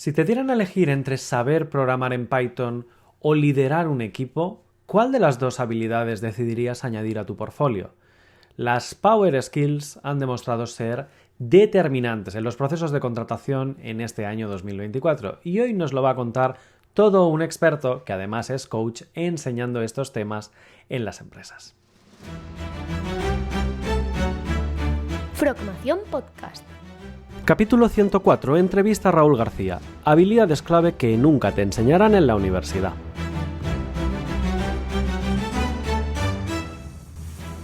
Si te dieran a elegir entre saber programar en Python o liderar un equipo, ¿cuál de las dos habilidades decidirías añadir a tu portfolio? Las Power Skills han demostrado ser determinantes en los procesos de contratación en este año 2024 y hoy nos lo va a contar todo un experto que además es coach enseñando estos temas en las empresas. Frogmación Podcast. Capítulo 104. Entrevista a Raúl García. Habilidades clave que nunca te enseñarán en la universidad.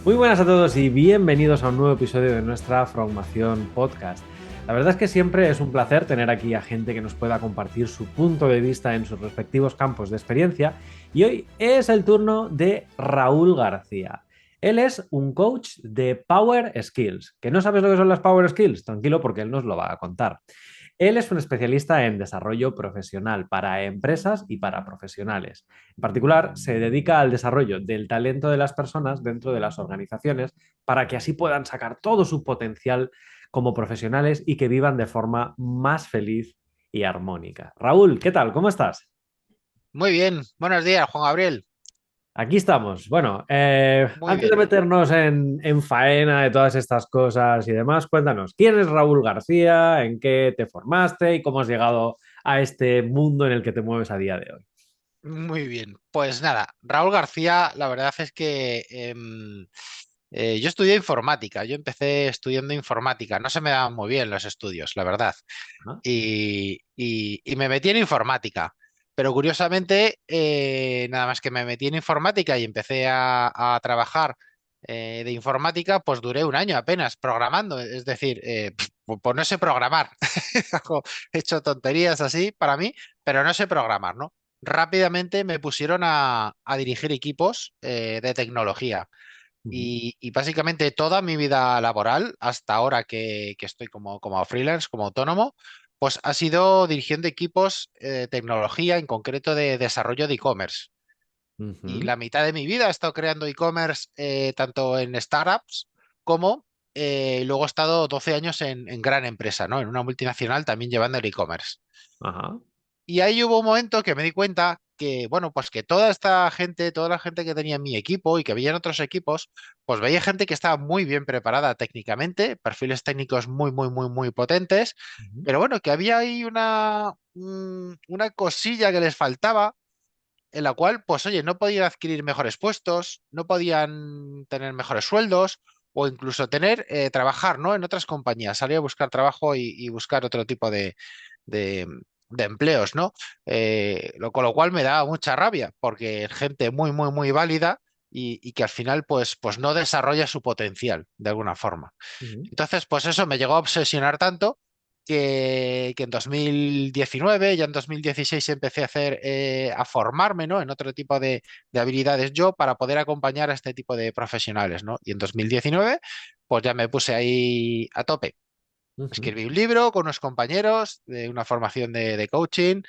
Muy buenas a todos y bienvenidos a un nuevo episodio de nuestra Frogmación Podcast. La verdad es que siempre es un placer tener aquí a gente que nos pueda compartir su punto de vista en sus respectivos campos de experiencia y hoy es el turno de Raúl García. Él es un coach de Power Skills. ¿Que no sabes lo que son las Power Skills? Tranquilo porque él nos lo va a contar. Él es un especialista en desarrollo profesional para empresas y para profesionales. En particular, se dedica al desarrollo del talento de las personas dentro de las organizaciones para que así puedan sacar todo su potencial como profesionales y que vivan de forma más feliz y armónica. Raúl, ¿qué tal? ¿Cómo estás? Muy bien, buenos días, Juan Gabriel. Aquí estamos. Bueno, Muy antes de bien. meternos en faena de todas estas cosas y demás, cuéntanos, ¿quién es Raúl García? ¿En qué te formaste? ¿Y cómo has llegado a este mundo en el que te mueves a día de hoy? Muy bien. Pues nada, Raúl García, la verdad es que yo estudié informática. Yo empecé estudiando informática. No se me daban muy bien los estudios, la verdad. Ajá. Y me metí en informática. Pero curiosamente, nada más que me metí en informática y empecé a trabajar de informática, pues duré un año apenas programando. Es decir, pues no sé programar. He hecho tonterías así para mí, pero no sé programar, ¿no? Rápidamente me pusieron a dirigir equipos de tecnología. Ujú. Y básicamente toda mi vida laboral, hasta ahora que estoy como freelance, como autónomo, pues ha sido dirigiendo equipos de tecnología, en concreto de desarrollo de e-commerce. Y Ujú. la mitad de mi vida he estado creando e-commerce tanto en startups como luego he estado 12 años en gran empresa, ¿no? En una multinacional también llevando el e-commerce. Ajá. Y ahí hubo un momento que me di cuenta que, bueno, pues que toda esta gente, toda la gente que tenía en mi equipo y que veía en otros equipos, pues veía gente que estaba muy bien preparada técnicamente, perfiles técnicos muy, muy, muy, muy potentes, Ujú. pero bueno, que había ahí una cosilla que les faltaba, en la cual, pues oye, no podían adquirir mejores puestos, no podían tener mejores sueldos o incluso trabajar, ¿no? En otras compañías, salir a buscar trabajo y buscar otro tipo de, de empleos, ¿no? Con lo cual me da mucha rabia, porque es gente muy, muy, muy válida y que al final, pues no desarrolla su potencial de alguna forma. Ujú. Entonces, pues eso me llegó a obsesionar tanto que en 2019, ya en 2016 empecé a formarme, ¿no? En otro tipo de habilidades yo para poder acompañar a este tipo de profesionales, ¿no? Y en 2019, pues ya me puse ahí a tope. Ujú. Escribí un libro con unos compañeros de una formación de coaching,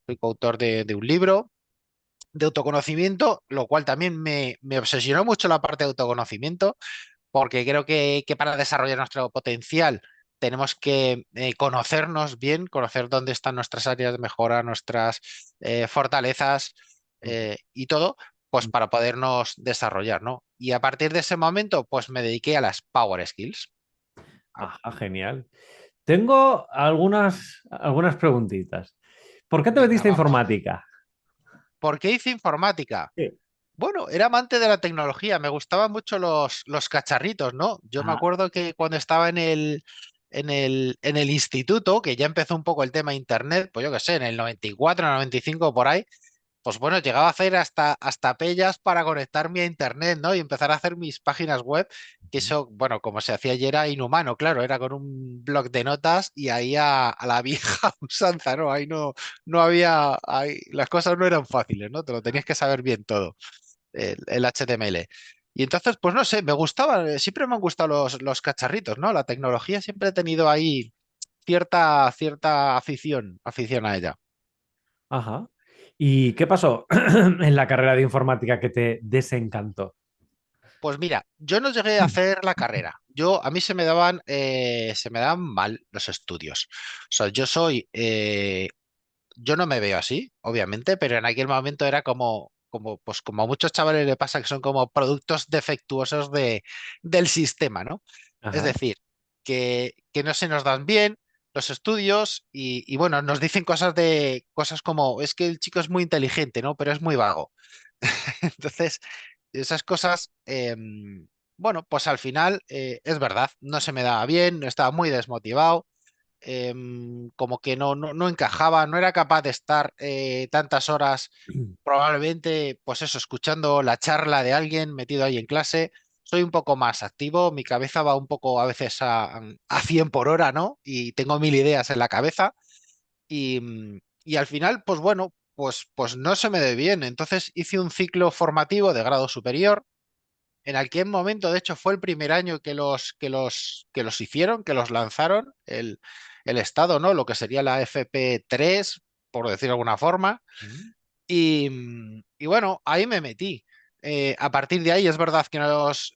soy coautor de un libro de autoconocimiento, lo cual también me obsesionó mucho la parte de autoconocimiento, porque creo que para desarrollar nuestro potencial tenemos que conocernos bien, conocer dónde están nuestras áreas de mejora, nuestras fortalezas y todo, pues para podernos desarrollar, ¿no? Y a partir de ese momento, pues me dediqué a las Power Skills. Ajá, genial. Tengo algunas preguntitas. ¿Por qué te Venga, metiste a vamos. informática? ¿Por qué hice informática? Sí. Bueno, era amante de la tecnología, me gustaban mucho los cacharritos, ¿no? Yo me Ajá. acuerdo que cuando estaba en el instituto, que ya empezó un poco el tema internet, pues yo qué sé, en el 94, 95 por ahí, pues bueno, llegaba a hacer hasta pellas para conectarme a internet, ¿no? Y empezar a hacer mis páginas web, que eso, bueno, como se hacía ayer era inhumano, claro, era con un bloc de notas y ahí a la vieja usanza, ¿no? Ahí no había, ahí, las cosas no eran fáciles, ¿no? Te lo tenías que saber bien todo el HTML. Y entonces, pues no sé, me gustaba, siempre me han gustado los cacharritos, ¿no? La tecnología siempre he tenido ahí cierta afición a ella. Ajá. ¿Y qué pasó en la carrera de informática que te desencantó? Pues mira, yo no llegué a hacer la carrera. A mí se me daban mal los estudios. O sea, yo soy yo no me veo así, obviamente, pero en aquel momento era pues como a muchos chavales le pasa que son como productos defectuosos del sistema, ¿no? Es Ajá. decir, que no se nos dan bien los estudios y bueno, nos dicen cosas como, es que el chico es muy inteligente, ¿no? Pero es muy vago. Entonces, esas cosas, bueno, pues al final es verdad, no se me daba bien, estaba muy desmotivado, como que no encajaba, no era capaz de estar tantas horas, probablemente, pues eso, escuchando la charla de alguien metido ahí en clase. Soy un poco más activo, mi cabeza va un poco a veces a 100 por hora, ¿no? Y tengo mil ideas en la cabeza y al final, pues bueno, pues no se me dio bien. Entonces hice un ciclo formativo de grado superior. En aquel momento, de hecho, fue el primer año que los hicieron, que los lanzaron, el Estado, ¿no? Lo que sería la FP3, por decir de alguna forma. Y bueno, ahí me metí. A partir de ahí es verdad que nos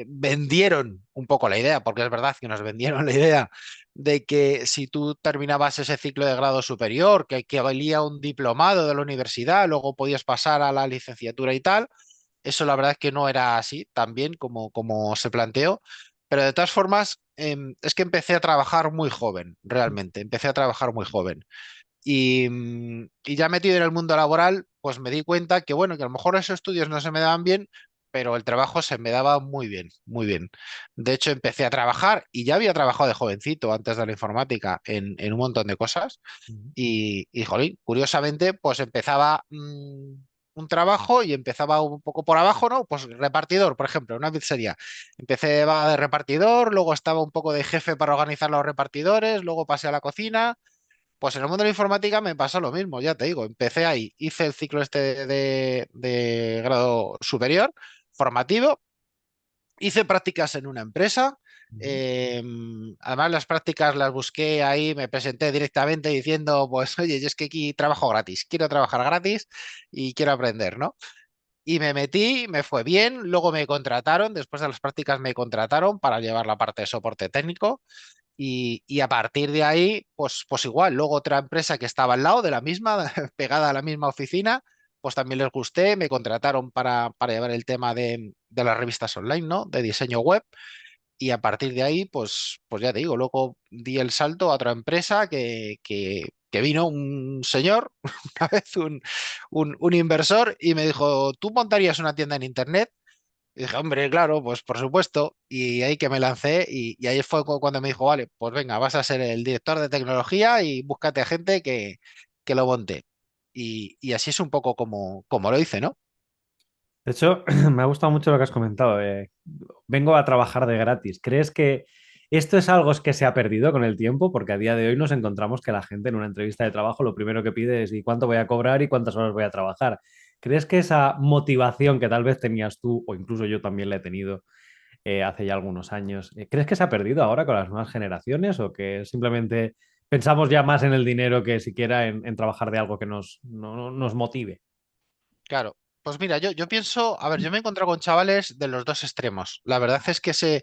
vendieron un poco la idea, porque es verdad que nos vendieron la idea de que si tú terminabas ese ciclo de grado superior, que valía un diplomado de la universidad, luego podías pasar a la licenciatura y tal. Eso la verdad es que no era así tan bien como se planteó, pero de todas formas es que empecé a trabajar muy joven, realmente, empecé a trabajar muy joven. Y ya metido en el mundo laboral, pues me di cuenta que bueno, que a lo mejor esos estudios no se me daban bien, pero el trabajo se me daba muy bien, muy bien. De hecho, empecé a trabajar y ya había trabajado de jovencito antes de la informática en un montón de cosas. Jolín, curiosamente, pues empezaba un trabajo y empezaba un poco por abajo, ¿no? Pues repartidor, por ejemplo, una pizzería. Empecé va de repartidor, luego estaba un poco de jefe para organizar los repartidores, luego pasé a la cocina. Pues en el mundo de la informática me pasó lo mismo, ya te digo, empecé ahí, hice el ciclo este de grado superior, formativo. Hice prácticas en una empresa. Además, las prácticas las busqué ahí, me presenté directamente diciendo, pues, oye, yo es que aquí trabajo gratis, quiero trabajar gratis y quiero aprender, ¿no? Y me metí, me fue bien, luego me contrataron, después de las prácticas me contrataron para llevar la parte de soporte técnico y a partir de ahí, pues igual, luego otra empresa que estaba al lado de la misma, pegada a la misma oficina, pues también les gusté, me contrataron para llevar el tema de las revistas online, ¿no? De diseño web. Y a partir de ahí, pues ya te digo, luego di el salto a otra empresa que vino un señor, una vez un inversor, y me dijo, ¿tú montarías una tienda en internet? Y dije, hombre, claro, pues por supuesto. Y ahí que me lancé y ahí fue cuando me dijo, vale, pues venga, vas a ser el director de tecnología y búscate a gente que lo monte. Y así es un poco como lo hice, ¿no? De hecho, me ha gustado mucho lo que has comentado. Vengo a trabajar de gratis. ¿Crees que esto es algo que se ha perdido con el tiempo? Porque a día de hoy nos encontramos que la gente en una entrevista de trabajo lo primero que pide es ¿y cuánto voy a cobrar y cuántas horas voy a trabajar? ¿Crees que esa motivación que tal vez tenías tú, o incluso yo también la he tenido hace ya algunos años, ¿crees que se ha perdido ahora con las nuevas generaciones o que simplemente pensamos ya más en el dinero que siquiera en trabajar de algo que nos motive? Claro. Pues mira, yo pienso, a ver, yo me he encontrado con chavales de los dos extremos. La verdad es que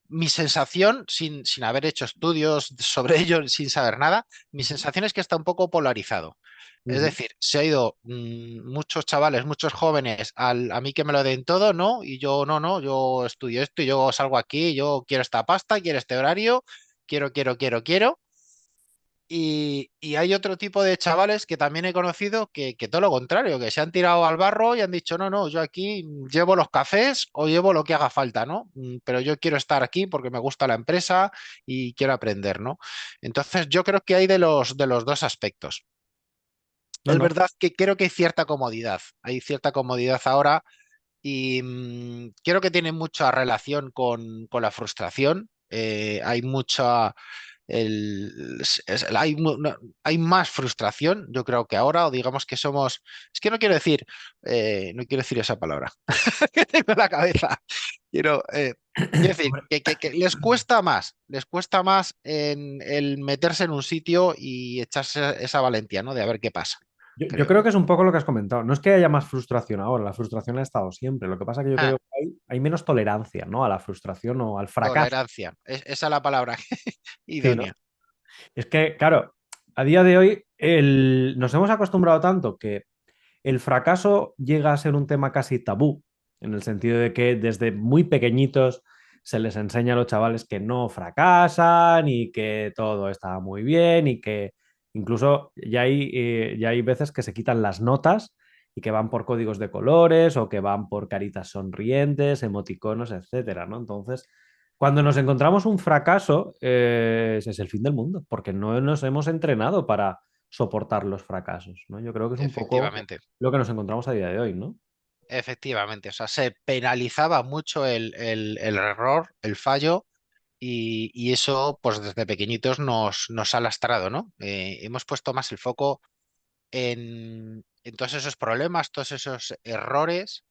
mi sensación, sin haber hecho estudios sobre ello, sin saber nada, mi sensación es que está un poco polarizado. Es Ujú. decir, se ha ido muchos chavales, muchos jóvenes a mí que me lo den todo, ¿no? Y yo no, yo estudio esto y yo salgo aquí, yo quiero esta pasta, quiero este horario, quiero. Y hay otro tipo de chavales que también he conocido que todo lo contrario, que se han tirado al barro y han dicho, no, yo aquí llevo los cafés o llevo lo que haga falta, ¿no? Pero yo quiero estar aquí porque me gusta la empresa y quiero aprender, ¿no? Entonces yo creo que hay de los dos aspectos. No, Es no. verdad que creo que hay cierta comodidad ahora y creo que tiene mucha relación con la frustración. Hay mucha hay más frustración, yo creo que ahora, o digamos que somos, es que no quiero decir esa palabra que tengo en la cabeza. Quiero decir Hombre, que les cuesta más en el meterse en un sitio y echarse esa valentía, ¿no? De a ver qué pasa, yo creo. creo que es un poco lo que has comentado. No es que haya más frustración ahora, la frustración ha estado siempre. Lo que pasa es que yo Ah, creo que hay menos tolerancia, ¿no? A la frustración o al fracaso. tolerancia, esa es la palabra Sí, ¿no? idónea. Es que, claro, a día de hoy Nos hemos acostumbrado tanto que el fracaso llega a ser un tema casi tabú, en el sentido de que desde muy pequeñitos se les enseña a los chavales que no fracasan y que todo está muy bien y que incluso ya hay veces que se quitan las notas y que van por códigos de colores o que van por caritas sonrientes, emoticonos, etcétera, ¿no? Entonces, cuando nos encontramos un fracaso, ese es el fin del mundo, porque no nos hemos entrenado para soportar los fracasos, ¿no? Yo creo que es un poco Efectivamente, lo que nos encontramos a día de hoy, ¿no? efectivamente. O sea, se penalizaba mucho el error, el fallo, y eso, pues desde pequeñitos nos ha lastrado, ¿no? Hemos puesto más el foco en todos esos problemas, todos esos errores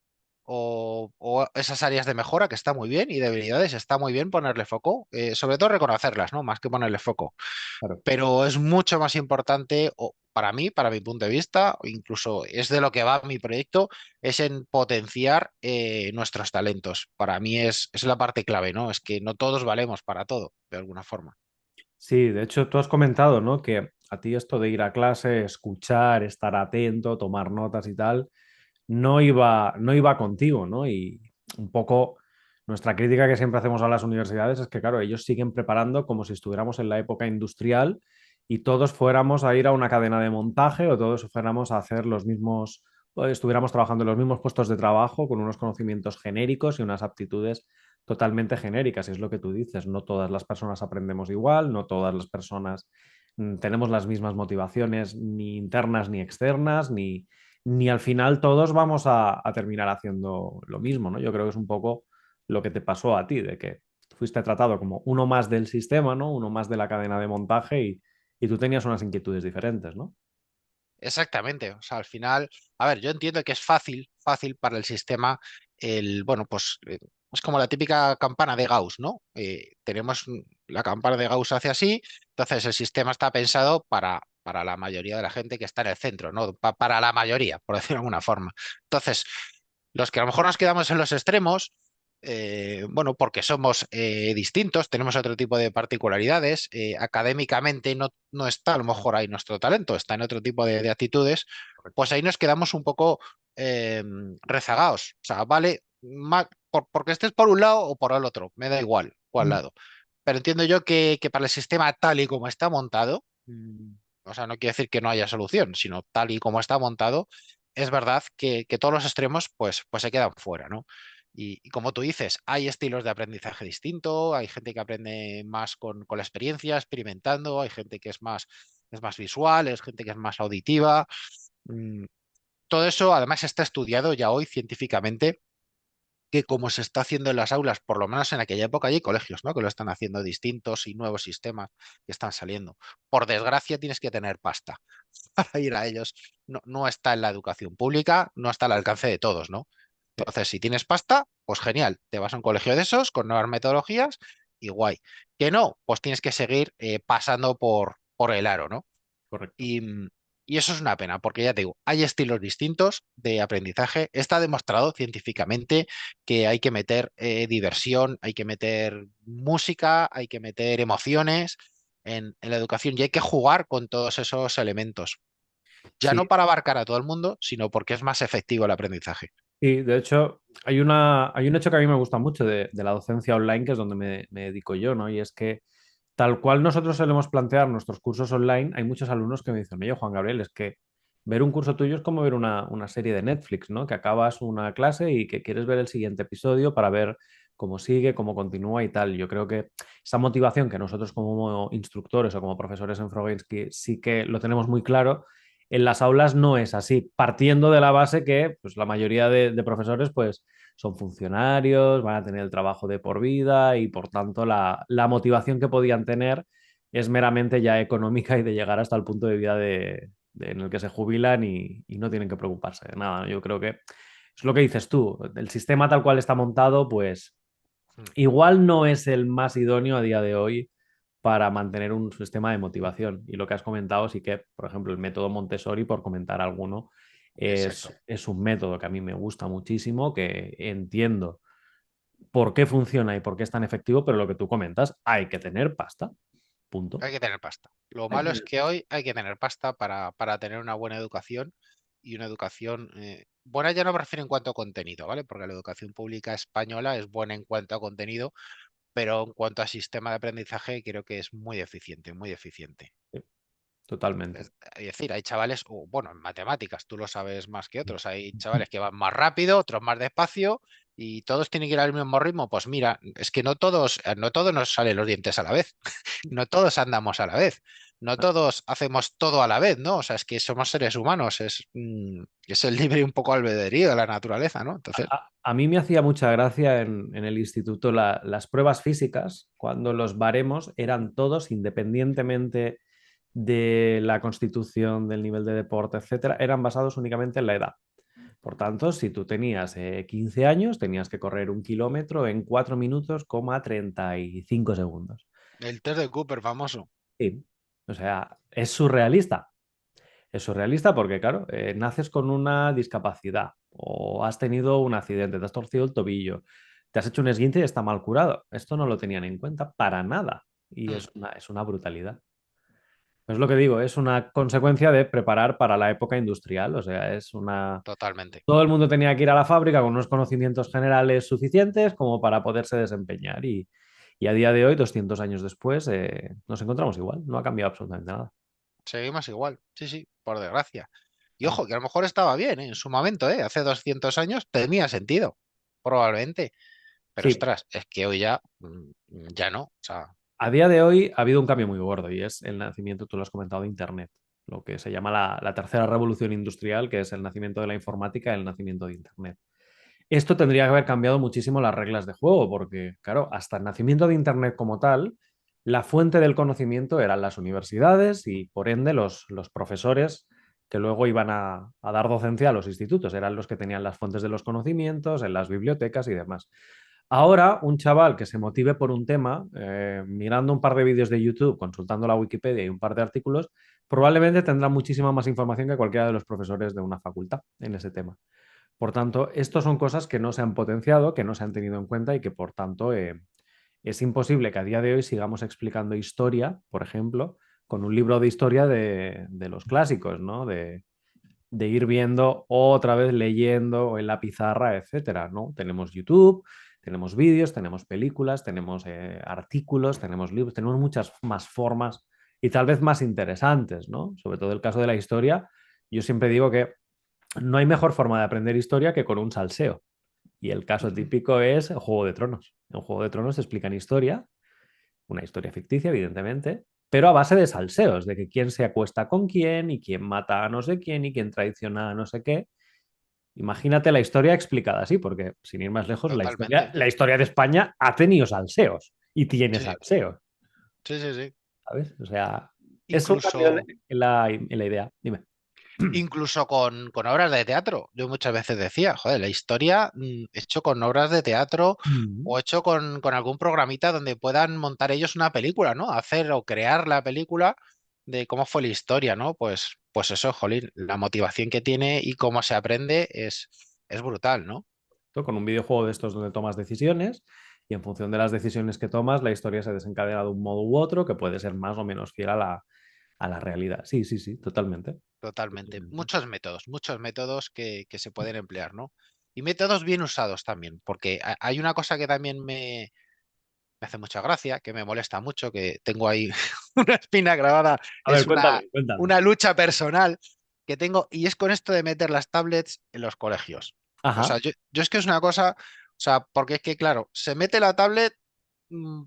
o esas áreas de mejora que está muy bien y debilidades, está muy bien ponerle foco, sobre todo reconocerlas, ¿no? Más que ponerle foco. Claro. Pero es mucho más importante, o para mí, para mi punto de vista, o incluso es de lo que va mi proyecto, es en potenciar nuestros talentos. Para mí es la parte clave, ¿no? Es que no todos valemos para todo, de alguna forma. Sí, de hecho, tú has comentado, ¿no? Que a ti esto de ir a clase, escuchar, estar atento, tomar notas y tal, no iba contigo, ¿no? Y un poco nuestra crítica que siempre hacemos a las universidades es que, claro, ellos siguen preparando como si estuviéramos en la época industrial y todos fuéramos a ir a una cadena de montaje o todos fuéramos a hacer los mismos, o estuviéramos trabajando en los mismos puestos de trabajo con unos conocimientos genéricos y unas aptitudes totalmente genéricas. Y es lo que tú dices, no todas las personas aprendemos igual, no todas las personas tenemos las mismas motivaciones, ni internas ni externas, ni al final todos vamos a terminar haciendo lo mismo, ¿no? Yo creo que es un poco lo que te pasó a ti, de que fuiste tratado como uno más del sistema, ¿no? Uno más de la cadena de montaje y tú tenías unas inquietudes diferentes, ¿no? Exactamente. O sea, al final, a ver, yo entiendo que es fácil para el sistema bueno, pues es como la típica campana de Gauss, ¿no? Tenemos la campana de Gauss hace así, entonces el sistema está pensado para la mayoría de la gente que está en el centro, ¿no? Para la mayoría, por decirlo de alguna forma. Entonces, los que a lo mejor nos quedamos en los extremos, bueno, porque somos distintos, tenemos otro tipo de particularidades, académicamente no está a lo mejor ahí nuestro talento, está en otro tipo de actitudes, pues ahí nos quedamos un poco eh, rezagados. O sea, vale, porque estés por un lado o por el otro, me da igual cuál Mm. lado. Pero entiendo yo que para el sistema tal y como está montado, o sea, no quiere decir que no haya solución, sino tal y como está montado, es verdad que todos los extremos pues se quedan fuera, ¿no? Y como tú dices, hay estilos de aprendizaje distinto, hay gente que aprende más con la experiencia, experimentando, hay gente que es más visual, hay gente que es más auditiva. Mm, Todo eso además está estudiado ya hoy científicamente, que como se está haciendo en las aulas, por lo menos en aquella época hay colegios, ¿no? Que lo están haciendo distintos y nuevos sistemas que están saliendo. Por desgracia tienes que tener pasta para ir a ellos. No está en la educación pública, no está al alcance de todos, ¿no? Sí, Entonces, si tienes pasta, pues genial, te vas a un colegio de esos con nuevas metodologías y guay. Que no, pues tienes que seguir pasando por el aro, ¿no? correcto. Y eso es una pena, porque ya te digo, hay estilos distintos de aprendizaje. Está demostrado científicamente que hay que meter diversión, hay que meter música, hay que meter emociones en la educación y hay que jugar con todos esos elementos. Ya Sí, no para abarcar a todo el mundo, sino porque es más efectivo el aprendizaje. y de hecho hay un hecho que a mí me gusta mucho de la docencia online, que es donde me dedico yo, ¿no? Y es que tal cual nosotros solemos plantear nuestros cursos online, hay muchos alumnos que me dicen, oye, Juan Gabriel, es que ver un curso tuyo es como ver una serie de Netflix, ¿no? Que acabas una clase y que quieres ver el siguiente episodio para ver cómo sigue, cómo continúa y tal. Yo creo que esa motivación que nosotros como instructores o como profesores en Frogensky sí que lo tenemos muy claro, en las aulas no es así, partiendo de la base que pues, la mayoría de profesores pues son funcionarios, van a tener el trabajo de por vida y por tanto la motivación que podían tener es meramente ya económica y de llegar hasta el punto de vida en el que se jubilan y no tienen que preocuparse de nada. Yo creo que es lo que dices tú, el sistema tal cual está montado, pues Mm. igual no es el más idóneo a día de hoy para mantener un sistema de motivación. Y lo que has comentado, sí que, por ejemplo, el método Montessori, por comentar alguno, Exacto. es un método que a mí me gusta muchísimo, que entiendo por qué funciona y por qué es tan efectivo, pero lo que tú comentas, hay que tener pasta. Punto. Hay que tener pasta. Lo Hay que malo es tener- que hoy hay que tener pasta para tener una buena educación y una educación buena ya no me refiero en cuanto a contenido, ¿vale? Porque la educación pública española es buena en cuanto a contenido, pero en cuanto a sistema de aprendizaje creo que es muy deficiente, muy deficiente. sí, totalmente. Es decir, hay chavales, o bueno, en matemáticas, tú lo sabes más que otros, hay chavales que van más rápido, otros más despacio y todos tienen que ir al mismo ritmo. Pues mira, es que no todos nos salen los dientes a la vez, no todos andamos a la vez, no todos hacemos todo a la vez, ¿no? O sea, es que somos seres humanos, es el libre un poco albedrío de la naturaleza, ¿no? Entonces, A mí me hacía mucha gracia en el instituto las pruebas físicas, cuando los baremos eran todos, independientemente de la constitución, del nivel de deporte, etcétera, eran basados únicamente en la edad. Por tanto, si tú tenías 15 años, tenías que correr 1 kilómetro en 4 minutos, 35 segundos. el test de Cooper famoso, Sí. O sea, es surrealista. Es surrealista porque, claro, naces con una discapacidad o has tenido un accidente, te has torcido el tobillo, te has hecho un esguince y está mal curado. Esto no lo tenían en cuenta para nada y Mm, es una brutalidad. Es lo que digo, es una consecuencia de preparar para la época industrial, o sea, es una... totalmente. Todo el mundo tenía que ir a la fábrica con unos conocimientos generales suficientes como para poderse desempeñar y a día de hoy, 200 años después, nos encontramos igual, no ha cambiado absolutamente nada. Seguimos igual, sí, sí, por desgracia. Y ojo, que a lo mejor estaba bien, ¿eh? En su momento, ¿eh? Hace 200 años tenía sentido, probablemente. Pero Sí, ostras, es que hoy ya, ya no. O sea, a día de hoy ha habido un cambio muy gordo y es el nacimiento, tú lo has comentado, de Internet, lo que se llama la tercera revolución industrial, que es el nacimiento de la informática y el nacimiento de Internet. Esto tendría que haber cambiado muchísimo las reglas de juego, porque, claro, hasta el nacimiento de Internet como tal, la fuente del conocimiento eran las universidades y, por ende, los profesores que luego iban a dar docencia a los institutos, eran los que tenían las fuentes de los conocimientos en las bibliotecas y demás. Ahora, un chaval que se motive por un tema, mirando un par de vídeos de YouTube, consultando la Wikipedia y un par de artículos, probablemente tendrá muchísima más información que cualquiera de los profesores de una facultad en ese tema. Por tanto, estas son cosas que no se han potenciado, que no se han tenido en cuenta y que, por tanto, es imposible que a día de hoy sigamos explicando historia, por ejemplo, con un libro de historia de los clásicos, ¿no? De ir viendo otra vez, leyendo en la pizarra, etcétera, ¿no? Tenemos YouTube, tenemos vídeos, tenemos películas, tenemos artículos, tenemos libros, tenemos muchas más formas y tal vez más interesantes, ¿no? Sobre todo el caso de la historia, yo siempre digo que no hay mejor forma de aprender historia que con un salseo. Y el caso típico es Juego de Tronos. En Juego de Tronos te explican historia, una historia ficticia, evidentemente, pero a base de salseos, de que quién se acuesta con quién y quién mata a no sé quién y quién traiciona a no sé qué. Imagínate la historia explicada así, porque sin ir más lejos, la historia, totalmente. la historia de España ha tenido salseos y tiene Sí, salseos, sí, sí, sí. ¿sabes? O sea, es un cambio Incluso, en la idea. Dime. incluso con obras de teatro. Yo muchas veces decía, joder, la historia hecho con obras de teatro Mm. o hecho con algún programita donde puedan montar ellos una película, ¿no? Hacer o crear la película de cómo fue la historia, ¿no? Pues eso, jolín, la motivación que tiene y cómo se aprende es brutal, ¿no? Con un videojuego de estos donde tomas decisiones y en función de las decisiones que tomas, la historia se desencadena de un modo u otro que puede ser más o menos fiel a la realidad. Sí, sí, sí, totalmente. Totalmente. Totalmente. Muchos métodos que se pueden emplear, ¿no? Y métodos bien usados también, porque hay una cosa que también me hace mucha gracia, que me molesta mucho, que tengo ahí una espina grabada, A ver, es cuéntame, cuéntame. una lucha personal que tengo, y es con esto de meter las tablets en los colegios. O sea, Ajá, yo es que es una cosa, o sea, porque es que, claro, se mete la tablet mm,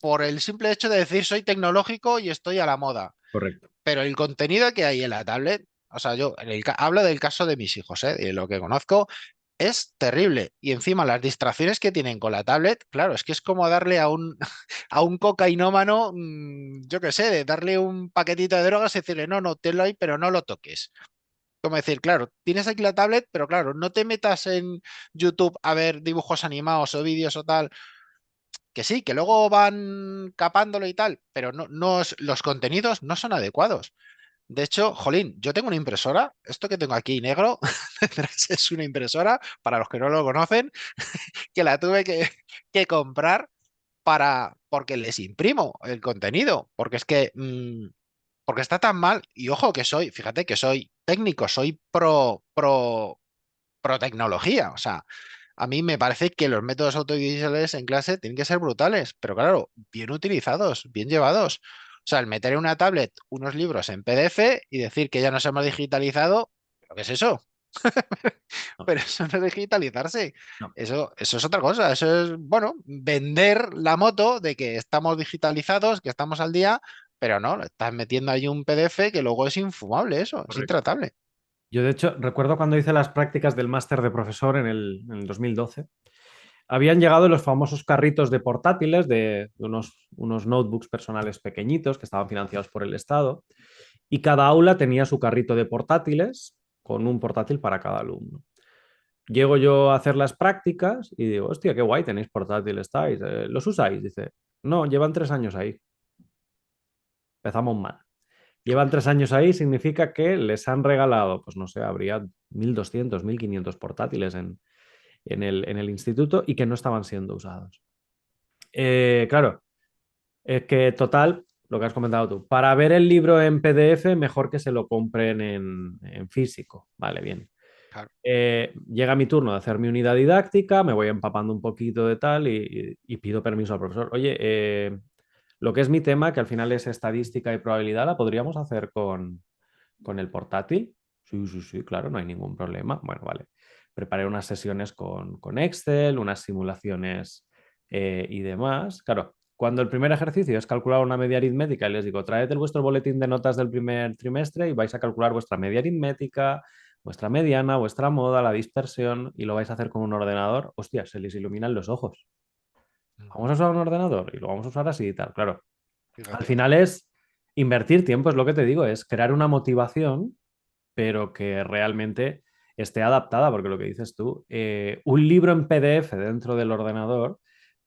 por el simple hecho de decir soy tecnológico y estoy a la moda. correcto. Pero el contenido que hay en la tablet, o sea, yo hablo del caso de mis hijos, ¿eh? De lo que conozco, es terrible. Y encima las distracciones que tienen con la tablet, claro, es que es como darle a un, a un cocainómano, yo qué sé, de darle un paquetito de drogas y decirle, no, no, tenlo ahí, pero no lo toques. Como decir, claro, tienes aquí la tablet, pero claro, no te metas en YouTube a ver dibujos animados o vídeos o tal, que sí, que luego van capándolo y tal, pero los contenidos no son adecuados. De hecho, jolín, yo tengo una impresora. Esto que tengo aquí negro detrás es una impresora, para los que no lo conocen, que la tuve que comprar porque les imprimo el contenido, porque es que porque está tan mal, y ojo que fíjate que soy técnico, soy pro tecnología, o sea, a mí me parece que los métodos audiovisuales en clase tienen que ser brutales, pero claro, bien utilizados, bien llevados. O sea, el meter en una tablet unos libros en PDF y decir que ya nos hemos digitalizado, ¿pero qué es eso? No, Pero eso no es digitalizarse. no. Eso es otra cosa. Eso es, bueno, vender la moto de que estamos digitalizados, que estamos al día, pero no, le estás metiendo ahí un PDF que luego es infumable eso, es Correcto. intratable. Yo, de hecho, recuerdo cuando hice las prácticas del máster de profesor en el 2012, habían llegado los famosos carritos de portátiles de unos notebooks personales pequeñitos que estaban financiados por el Estado y cada aula tenía su carrito de portátiles con un portátil para cada alumno. Llego yo a hacer las prácticas y digo, hostia, qué guay, tenéis portátil, estáis, ¿los usáis? Dice, no, llevan 3 años ahí. Empezamos mal. Llevan 3 años ahí, significa que les han regalado, pues no sé, habría 1.200, 1.500 portátiles en el instituto y que no estaban siendo usados. Claro, es que total, lo que has comentado tú, para ver el libro en PDF, mejor que se lo compren en físico. Vale, bien. Claro. Llega mi turno de hacer mi unidad didáctica, me voy empapando un poquito de tal y pido permiso al profesor. Oye, lo que es mi tema, que al final es estadística y probabilidad, ¿la podríamos hacer con el portátil? Sí, sí, sí, claro, no hay ningún problema. Bueno, vale. Preparé unas sesiones con Excel, unas simulaciones y demás. Claro, cuando el primer ejercicio es calcular una media aritmética y les digo, traed vuestro boletín de notas del primer trimestre y vais a calcular vuestra media aritmética, vuestra mediana, vuestra moda, la dispersión y lo vais a hacer con un ordenador, hostia, se les iluminan los ojos. Vamos a Ujú. usar un ordenador y lo vamos a usar así y tal. Claro, al Fíjate. final es invertir tiempo, es lo que te digo, es crear una motivación, pero que realmente esté adaptada, porque lo que dices tú, un libro en PDF dentro del ordenador,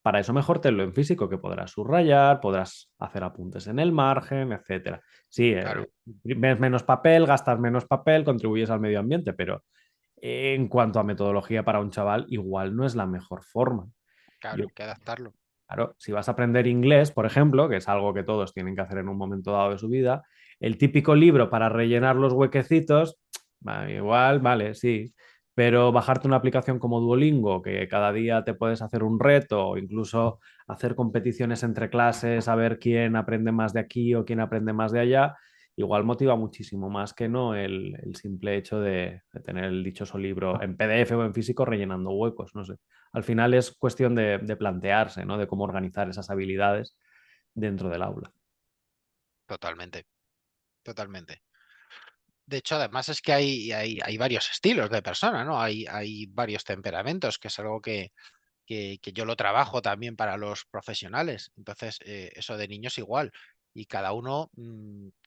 para eso mejor tenlo en físico, que podrás subrayar, podrás hacer apuntes en el margen, etcétera. Sí, Claro, ves menos papel, gastas menos papel, contribuyes al medio ambiente, pero en cuanto a metodología para un chaval, igual no es la mejor forma. claro, Yo hay que adaptarlo. Claro, si vas a aprender inglés, por ejemplo, que es algo que todos tienen que hacer en un momento dado de su vida, el típico libro para rellenar los huequecitos, igual, vale, sí, pero bajarte una aplicación como Duolingo, que cada día te puedes hacer un reto o incluso hacer competiciones entre clases, a ver quién aprende más de aquí o quién aprende más de allá, igual motiva muchísimo más que no el simple hecho de tener el dichoso libro en PDF o en físico rellenando huecos, no sé. Al final es cuestión de plantearse, ¿no? De cómo organizar esas habilidades dentro del aula. Totalmente, totalmente. De hecho, además es que hay varios estilos de persona, ¿no? Hay varios temperamentos, que es algo que yo lo trabajo también para los profesionales. Entonces, eso de niños igual. Y cada uno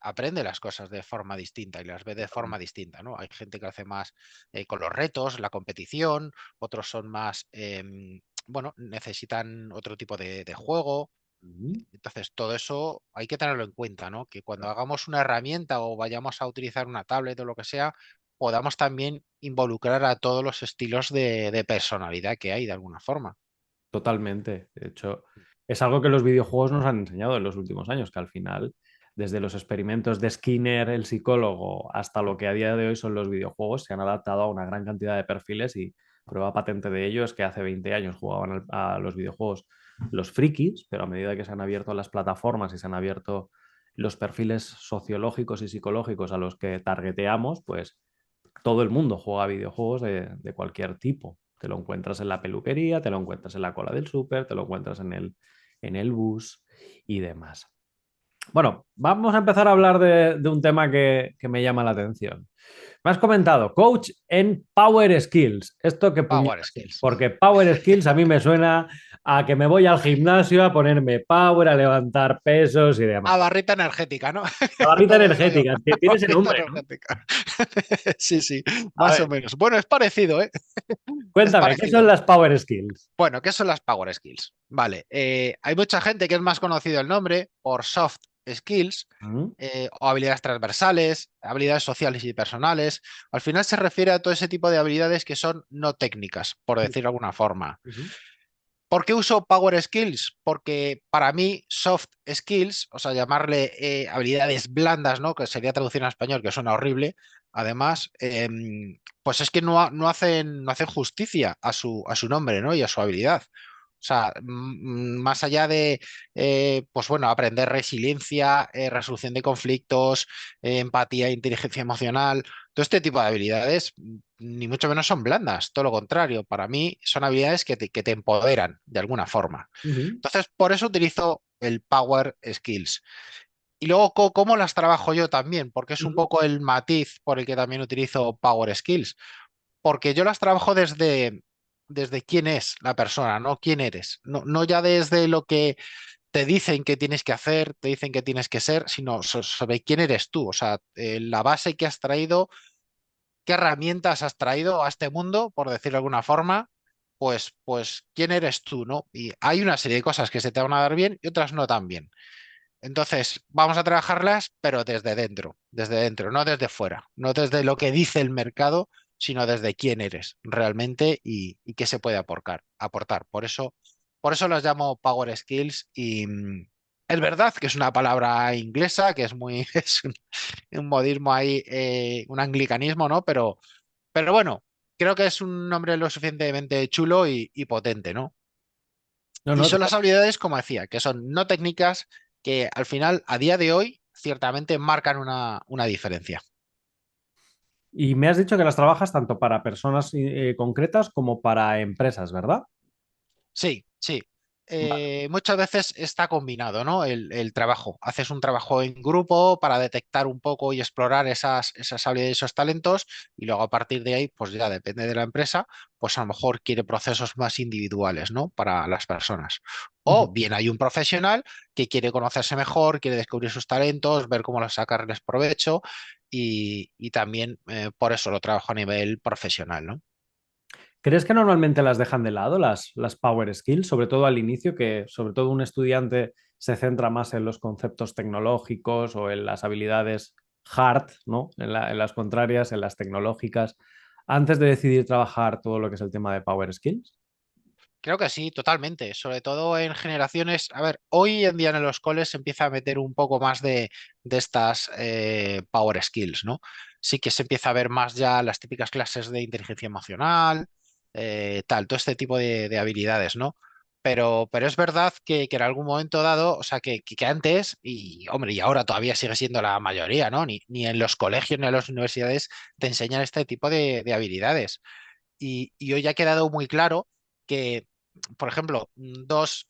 aprende las cosas de forma distinta y las ve de forma distinta, ¿no? Hay gente que hace más con los retos, la competición, otros son más, bueno, necesitan otro tipo de juego. Ujú. Entonces, todo eso hay que tenerlo en cuenta, ¿no? Que cuando hagamos una herramienta o vayamos a utilizar una tablet o lo que sea, podamos también involucrar a todos los estilos de personalidad que hay de alguna forma. Totalmente. De hecho, es algo que los videojuegos nos han enseñado en los últimos años, que al final, desde los experimentos de Skinner, el psicólogo, hasta lo que a día de hoy son los videojuegos, se han adaptado a una gran cantidad de perfiles y prueba patente de ello es que hace 20 años jugaban a los videojuegos los frikis, pero a medida que se han abierto las plataformas y se han abierto los perfiles sociológicos y psicológicos a los que targeteamos, pues todo el mundo juega videojuegos de cualquier tipo. Te lo encuentras en la peluquería, te lo encuentras en la cola del súper, te lo encuentras en el bus y demás. Bueno, vamos a empezar a hablar de un tema que me llama la atención. Me has comentado, coach en Power Skills. ¿Esto qué Power puñetas es? skills. Porque Power Skills a mí me suena a que me voy al gimnasio a ponerme power, a levantar pesos y demás. Ah, barrita energética, ¿no? La barrita Como digo yo. energética, tiene ese Barrita nombre, ¿no? energética. Sí, sí, A más o ver, menos. Bueno, es parecido, ¿eh? Es cuéntame, ¿qué son parecido. las Power Skills? Bueno, ¿qué son las Power Skills? Vale, hay mucha gente que es más conocido el nombre por soft skills ¿Mm? o habilidades transversales, habilidades sociales y personales. Al final se refiere a todo ese tipo de habilidades que son no técnicas, por decirlo de alguna forma. Ujú. ¿Por qué uso Power Skills? Porque para mí soft skills, o sea, llamarle habilidades blandas, ¿no? Que sería traducir en español, que suena horrible. Además, pues es que no hacen justicia a su nombre, ¿no? Y a su habilidad. O sea, más allá de, pues bueno, aprender resiliencia, resolución de conflictos, empatía, inteligencia emocional, todo este tipo de habilidades ni mucho menos son blandas, todo lo contrario, para mí son habilidades que te empoderan de alguna forma. Ujú, Entonces, por eso utilizo el Power Skills. Y luego, ¿cómo las trabajo yo también? Porque es un ujú. poco el matiz por el que también utilizo Power Skills. Porque yo las trabajo desde quién es la persona, no quién eres. No, no ya desde lo que te dicen que tienes que hacer, te dicen que tienes que ser, sino sobre quién eres tú. O sea, la base que has traído, qué herramientas has traído a este mundo, por decirlo de alguna forma, pues quién eres tú, ¿no? Y hay una serie de cosas que se te van a dar bien y otras no tan bien. Entonces, vamos a trabajarlas, pero desde dentro, no desde fuera, no desde lo que dice el mercado, sino desde quién eres realmente y qué se puede aportar. Por eso las llamo Power Skills y es verdad que es una palabra inglesa, que es muy, es un modismo ahí, un anglicanismo, ¿no? Pero bueno, creo que es un nombre lo suficientemente chulo y potente, ¿no? No, Y no, son las habilidades, como decía, que son no técnicas que al final, a día de hoy, ciertamente marcan una diferencia. y me has dicho que las trabajas tanto para personas concretas como para empresas, ¿verdad? Sí, sí. Vale. Muchas veces está combinado, ¿no? El trabajo. Haces un trabajo en grupo para detectar un poco y explorar esas habilidades, esos talentos, y luego a partir de ahí, pues ya depende de la empresa, pues a lo mejor quiere procesos más individuales, ¿no? Para las personas. Ujú. O bien hay un profesional que quiere conocerse mejor, quiere descubrir sus talentos, ver cómo sacarles provecho, y también por eso lo trabajo a nivel profesional, ¿no? ¿Crees que normalmente las dejan de lado las Power Skills, sobre todo al inicio, que sobre todo un estudiante se centra más en los conceptos tecnológicos o en las habilidades hard, ¿no? En las contrarias, en las tecnológicas, antes de decidir trabajar todo lo que es el tema de Power Skills? Creo que sí, totalmente. Sobre todo en generaciones. A ver, hoy en día en los coles se empieza a meter un poco más de estas power skills, ¿no? Sí que se empieza a ver más ya las típicas clases de inteligencia emocional, tal, todo este tipo de habilidades, ¿no? Pero es verdad que en algún momento dado, o sea, que antes, y hombre, y ahora todavía sigue siendo la mayoría, ¿no? Ni en los colegios ni en las universidades te enseñan este tipo de habilidades. Y hoy ha quedado muy claro que, por ejemplo, dos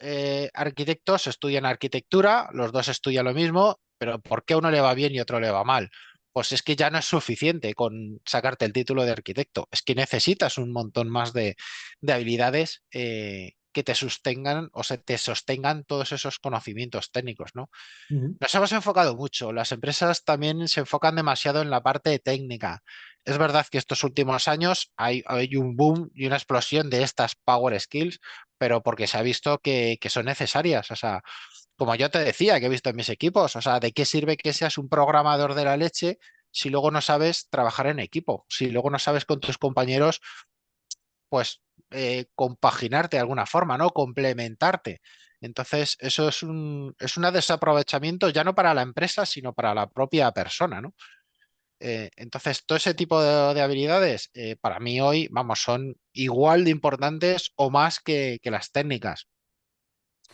arquitectos estudian arquitectura, los dos estudian lo mismo, pero ¿por qué a uno le va bien y a otro le va mal? Pues es que ya no es suficiente con sacarte el título de arquitecto, es que necesitas un montón más de habilidades que te sostengan o se te sostengan todos esos conocimientos técnicos, ¿no? Ujú. Nos hemos enfocado mucho. Las empresas también se enfocan demasiado en la parte técnica. Es verdad que estos últimos años hay un boom y una explosión de estas power skills, pero porque se ha visto que son necesarias. O sea, como yo te decía, que he visto en mis equipos, o sea, ¿de qué sirve que seas un programador de la leche si luego no sabes trabajar en equipo? Si luego no sabes con tus compañeros, pues compaginarte de alguna forma, ¿no? Complementarte. Entonces, eso es un desaprovechamiento ya no para la empresa, sino para la propia persona, ¿no? Entonces, todo ese tipo de habilidades, para mí hoy, vamos, son igual de importantes o más que las técnicas.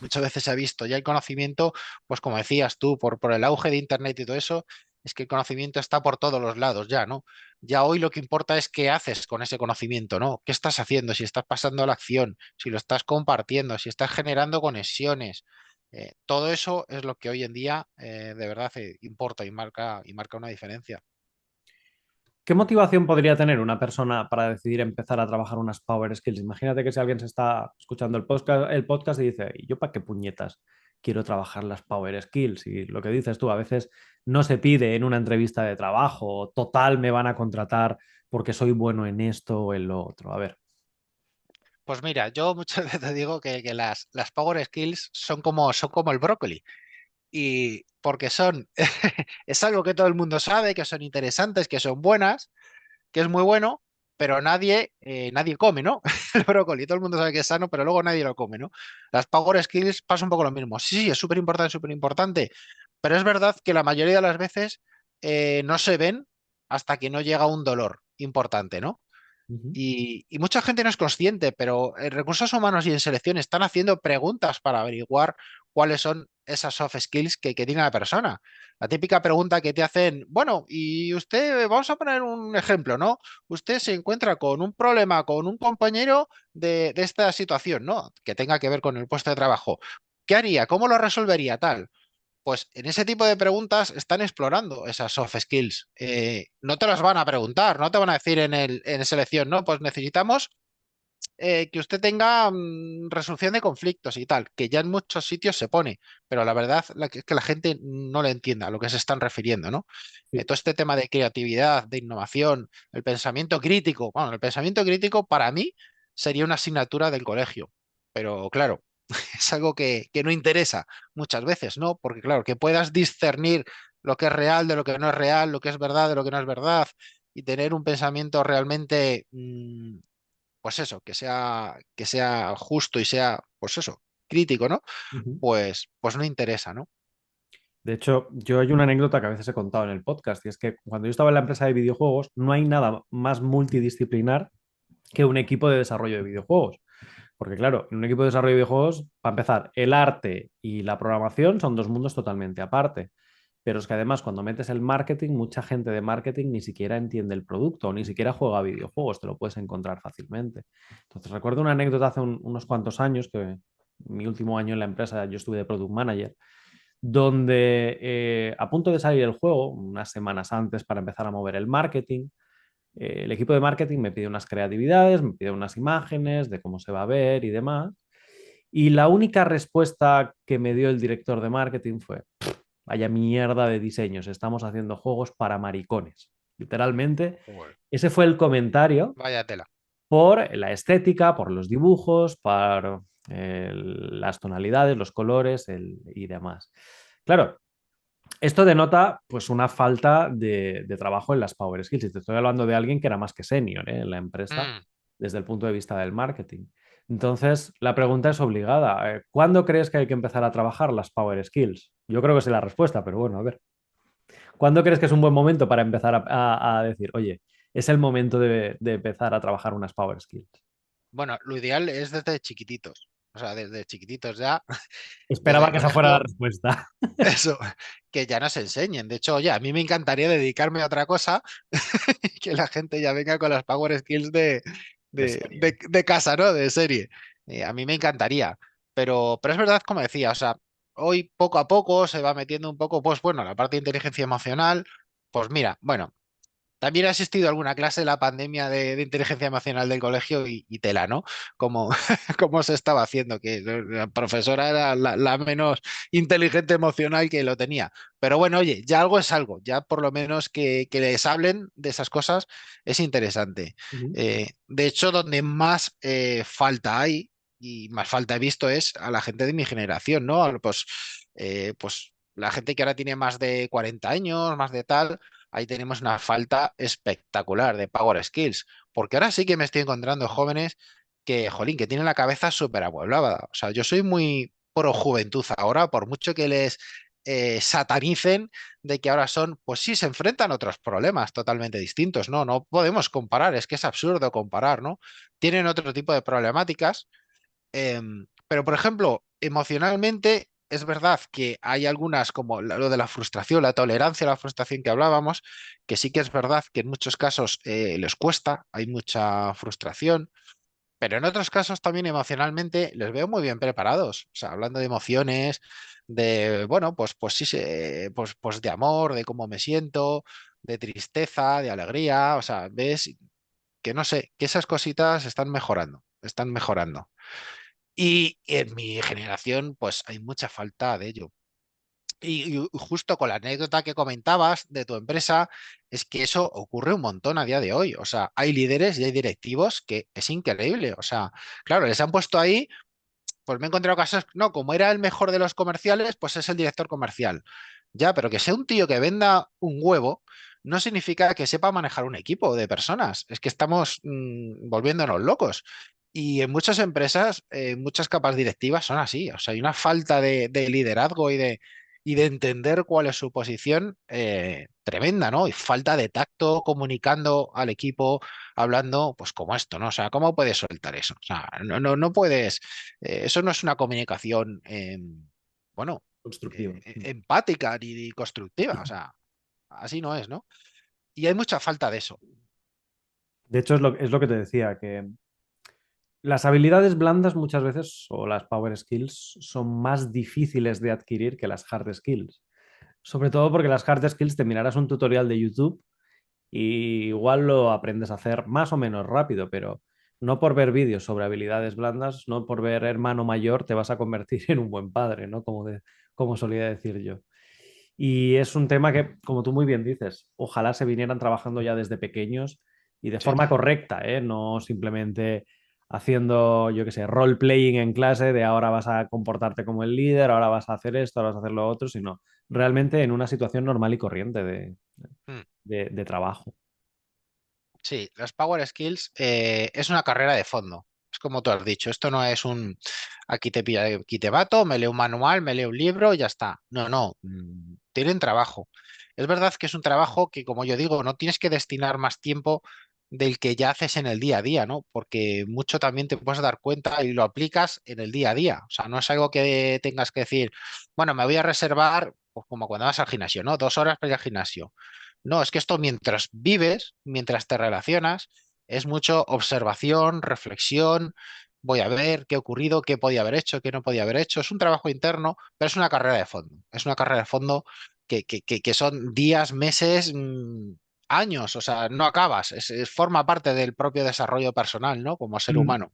Muchas veces se ha visto ya el conocimiento, pues como decías tú, por el auge de Internet y todo eso, es que el conocimiento está por todos los lados ya, ¿no? Ya hoy lo que importa es qué haces con ese conocimiento, ¿no? ¿Qué estás haciendo? Si estás pasando a la acción, si lo estás compartiendo, si estás generando conexiones. Todo eso es lo que hoy en día de verdad importa y marca una diferencia. ¿Qué motivación podría tener una persona para decidir empezar a trabajar unas Power Skills? Imagínate que si alguien se está escuchando el podcast y dice, ¿y yo para qué puñetas quiero trabajar las Power Skills? Y lo que dices tú, a veces no se pide en una entrevista de trabajo, total, me van a contratar porque soy bueno en esto o en lo otro. A ver. Pues mira, yo muchas veces digo que las Power Skills son como el brócoli. Y porque es algo que todo el mundo sabe, que son interesantes, que son buenas, que es muy bueno, pero nadie come, ¿no? El brócoli, todo el mundo sabe que es sano, pero luego nadie lo come, ¿no? Las Power Skills pasa un poco lo mismo. Sí, sí, es súper importante, pero es verdad que la mayoría de las veces no se ven hasta que no llega un dolor importante, ¿no? Ujú, Y mucha gente no es consciente, pero en recursos humanos y en selección están haciendo preguntas para averiguar cuáles son esas soft skills que tiene la persona. La típica pregunta que te hacen, bueno, y usted, vamos a poner un ejemplo, ¿no? Usted se encuentra con un problema con un compañero de esta situación, ¿no? Que tenga que ver con el puesto de trabajo. ¿Qué haría? ¿Cómo lo resolvería tal? Pues en ese tipo de preguntas están explorando esas soft skills. No te las van a preguntar, no te van a decir en selección, no, pues necesitamos que usted tenga resolución de conflictos y tal, que ya en muchos sitios se pone, pero la verdad es que la gente no le entienda a lo que se están refiriendo, ¿no? sí. Todo este tema de creatividad, de innovación, el pensamiento crítico, bueno, el pensamiento crítico para mí sería una asignatura del colegio, pero claro, es algo que no interesa muchas veces, ¿no? Porque claro, que puedas discernir lo que es real de lo que no es real, lo que es verdad de lo que no es verdad, y tener un pensamiento realmente, pues eso, que sea justo y sea, pues eso, crítico, ¿no? Ujú. Pues no interesa, ¿no? De hecho, yo hay una anécdota que a veces he contado en el podcast, y es que cuando yo estaba en la empresa de videojuegos, no hay nada más multidisciplinar que un equipo de desarrollo de videojuegos. Porque claro, en un equipo de desarrollo de videojuegos, para empezar, el arte y la programación son dos mundos totalmente aparte. Pero es que además cuando metes el marketing, mucha gente de marketing ni siquiera entiende el producto o ni siquiera juega a videojuegos, te lo puedes encontrar fácilmente. Entonces recuerdo una anécdota hace unos cuantos años, que mi último año en la empresa yo estuve de product manager, donde a punto de salir el juego, unas semanas antes para empezar a mover el marketing, el equipo de marketing me pide unas creatividades, me pide unas imágenes de cómo se va a ver y demás. Y la única respuesta que me dio el director de marketing fue, vaya mierda de diseños, estamos haciendo juegos para maricones. Literalmente, Joder. ese fue el comentario Vaya tela. por la estética, por los dibujos, por las tonalidades, los colores y demás. Claro, esto denota pues una falta de trabajo en las Power Skills. Y te estoy hablando de alguien que era más que senior en la empresa Mm, desde el punto de vista del marketing. Entonces, la pregunta es obligada. ¿Cuándo crees que hay que empezar a trabajar las Power Skills? Yo creo que sé la respuesta, pero bueno, a ver. ¿Cuándo crees que es un buen momento para empezar a decir, oye, es el momento de empezar a trabajar unas Power Skills? bueno, lo ideal es desde chiquititos. O sea, desde chiquititos ya, desde Esperaba el que esa fuera la colegio, respuesta. eso, que ya nos enseñen. De hecho, oye, a mí me encantaría dedicarme a otra cosa y que la gente ya venga con las power skills de, De de, serie. de, de casa, ¿no? De serie. A mí me encantaría. Pero es verdad, como decía, o sea, hoy poco a poco se va metiendo un poco, pues bueno, la parte de inteligencia emocional. Pues mira, bueno, también ha asistido a alguna clase de la pandemia de inteligencia emocional del colegio y tela, ¿no? Como, como se estaba haciendo, que la profesora era la menos inteligente emocional que lo tenía. Pero bueno, oye, ya algo es algo, ya por lo menos que les hablen de esas cosas es interesante. Ujú, De hecho, donde más falta hay y más falta he visto es a la gente de mi generación, ¿no? Pues la gente que ahora tiene más de 40 años, más de tal, ahí tenemos una falta espectacular de Power Skills, porque ahora sí que me estoy encontrando jóvenes que, jolín, que tienen la cabeza súper amueblada. O sea, yo soy muy pro juventud ahora, por mucho que les satanicen de que ahora son, pues sí, se enfrentan a otros problemas totalmente distintos, ¿no? No podemos comparar, es que es absurdo comparar, ¿no? Tienen otro tipo de problemáticas, pero, por ejemplo, emocionalmente es verdad que hay algunas, como lo de la frustración, la tolerancia a la frustración que hablábamos, que sí que es verdad que en muchos casos les cuesta, hay mucha frustración, pero en otros casos también emocionalmente les veo muy bien preparados. O sea, hablando de emociones, de, bueno, pues sí, pues de amor, de cómo me siento, de tristeza, de alegría. O sea, ves que no sé, que esas cositas están mejorando, están mejorando. Y en mi generación, pues hay mucha falta de ello. Y justo con la anécdota que comentabas de tu empresa, es que eso ocurre un montón a día de hoy. O sea, hay líderes y hay directivos que es increíble. O sea, claro, les han puesto ahí, pues me he encontrado casos, no, como era el mejor de los comerciales, pues es el director comercial. Ya, pero que sea un tío que venda un huevo, no significa que sepa manejar un equipo de personas. Es que estamos volviéndonos locos. Y en muchas empresas, muchas capas directivas son así. O sea, hay una falta de liderazgo y de entender cuál es su posición tremenda, ¿no? Y falta de tacto comunicando al equipo, hablando, pues como esto, ¿no? O sea, ¿cómo puedes soltar eso? O sea, no puedes. Eso no es una comunicación, bueno, Constructiva. empática ni constructiva. O sea, así no es, ¿no? Y hay mucha falta de eso. De hecho, es lo que te decía, que las habilidades blandas muchas veces, o las power skills, son más difíciles de adquirir que las hard skills. Sobre todo porque las hard skills te mirarás un tutorial de YouTube y igual lo aprendes a hacer más o menos rápido, pero no por ver vídeos sobre habilidades blandas, no por ver hermano mayor te vas a convertir en un buen padre, ¿no? Como solía decir yo. Y es un tema que, como tú muy bien dices, ojalá se vinieran trabajando ya desde pequeños y de Sí, forma correcta, ¿eh? No simplemente haciendo, yo qué sé, role-playing en clase de ahora vas a comportarte como el líder, ahora vas a hacer esto, ahora vas a hacer lo otro, sino realmente en una situación normal y corriente mm, de trabajo. sí, los Power Skills es una carrera de fondo. Es como tú has dicho, esto no es un aquí te pilla, aquí te mato, me leo un manual, me leo un libro y ya está. No, no, tienen trabajo. Es verdad que es un trabajo que, como yo digo, no tienes que destinar más tiempo del que ya haces en el día a día, ¿no? Porque mucho también te puedes dar cuenta y lo aplicas en el día a día. O sea, no es algo que tengas que decir, bueno, me voy a reservar, pues como cuando vas al gimnasio, ¿no? 2 horas para ir al gimnasio. No, es que esto mientras vives, mientras te relacionas, es mucho observación, reflexión. Voy a ver qué ha ocurrido, qué podía haber hecho, qué no podía haber hecho. Es un trabajo interno, pero es una carrera de fondo. Es una carrera de fondo que son días, meses, años. O sea, no acabas. Forma parte del propio desarrollo personal, ¿no? Como ser Mm. humano.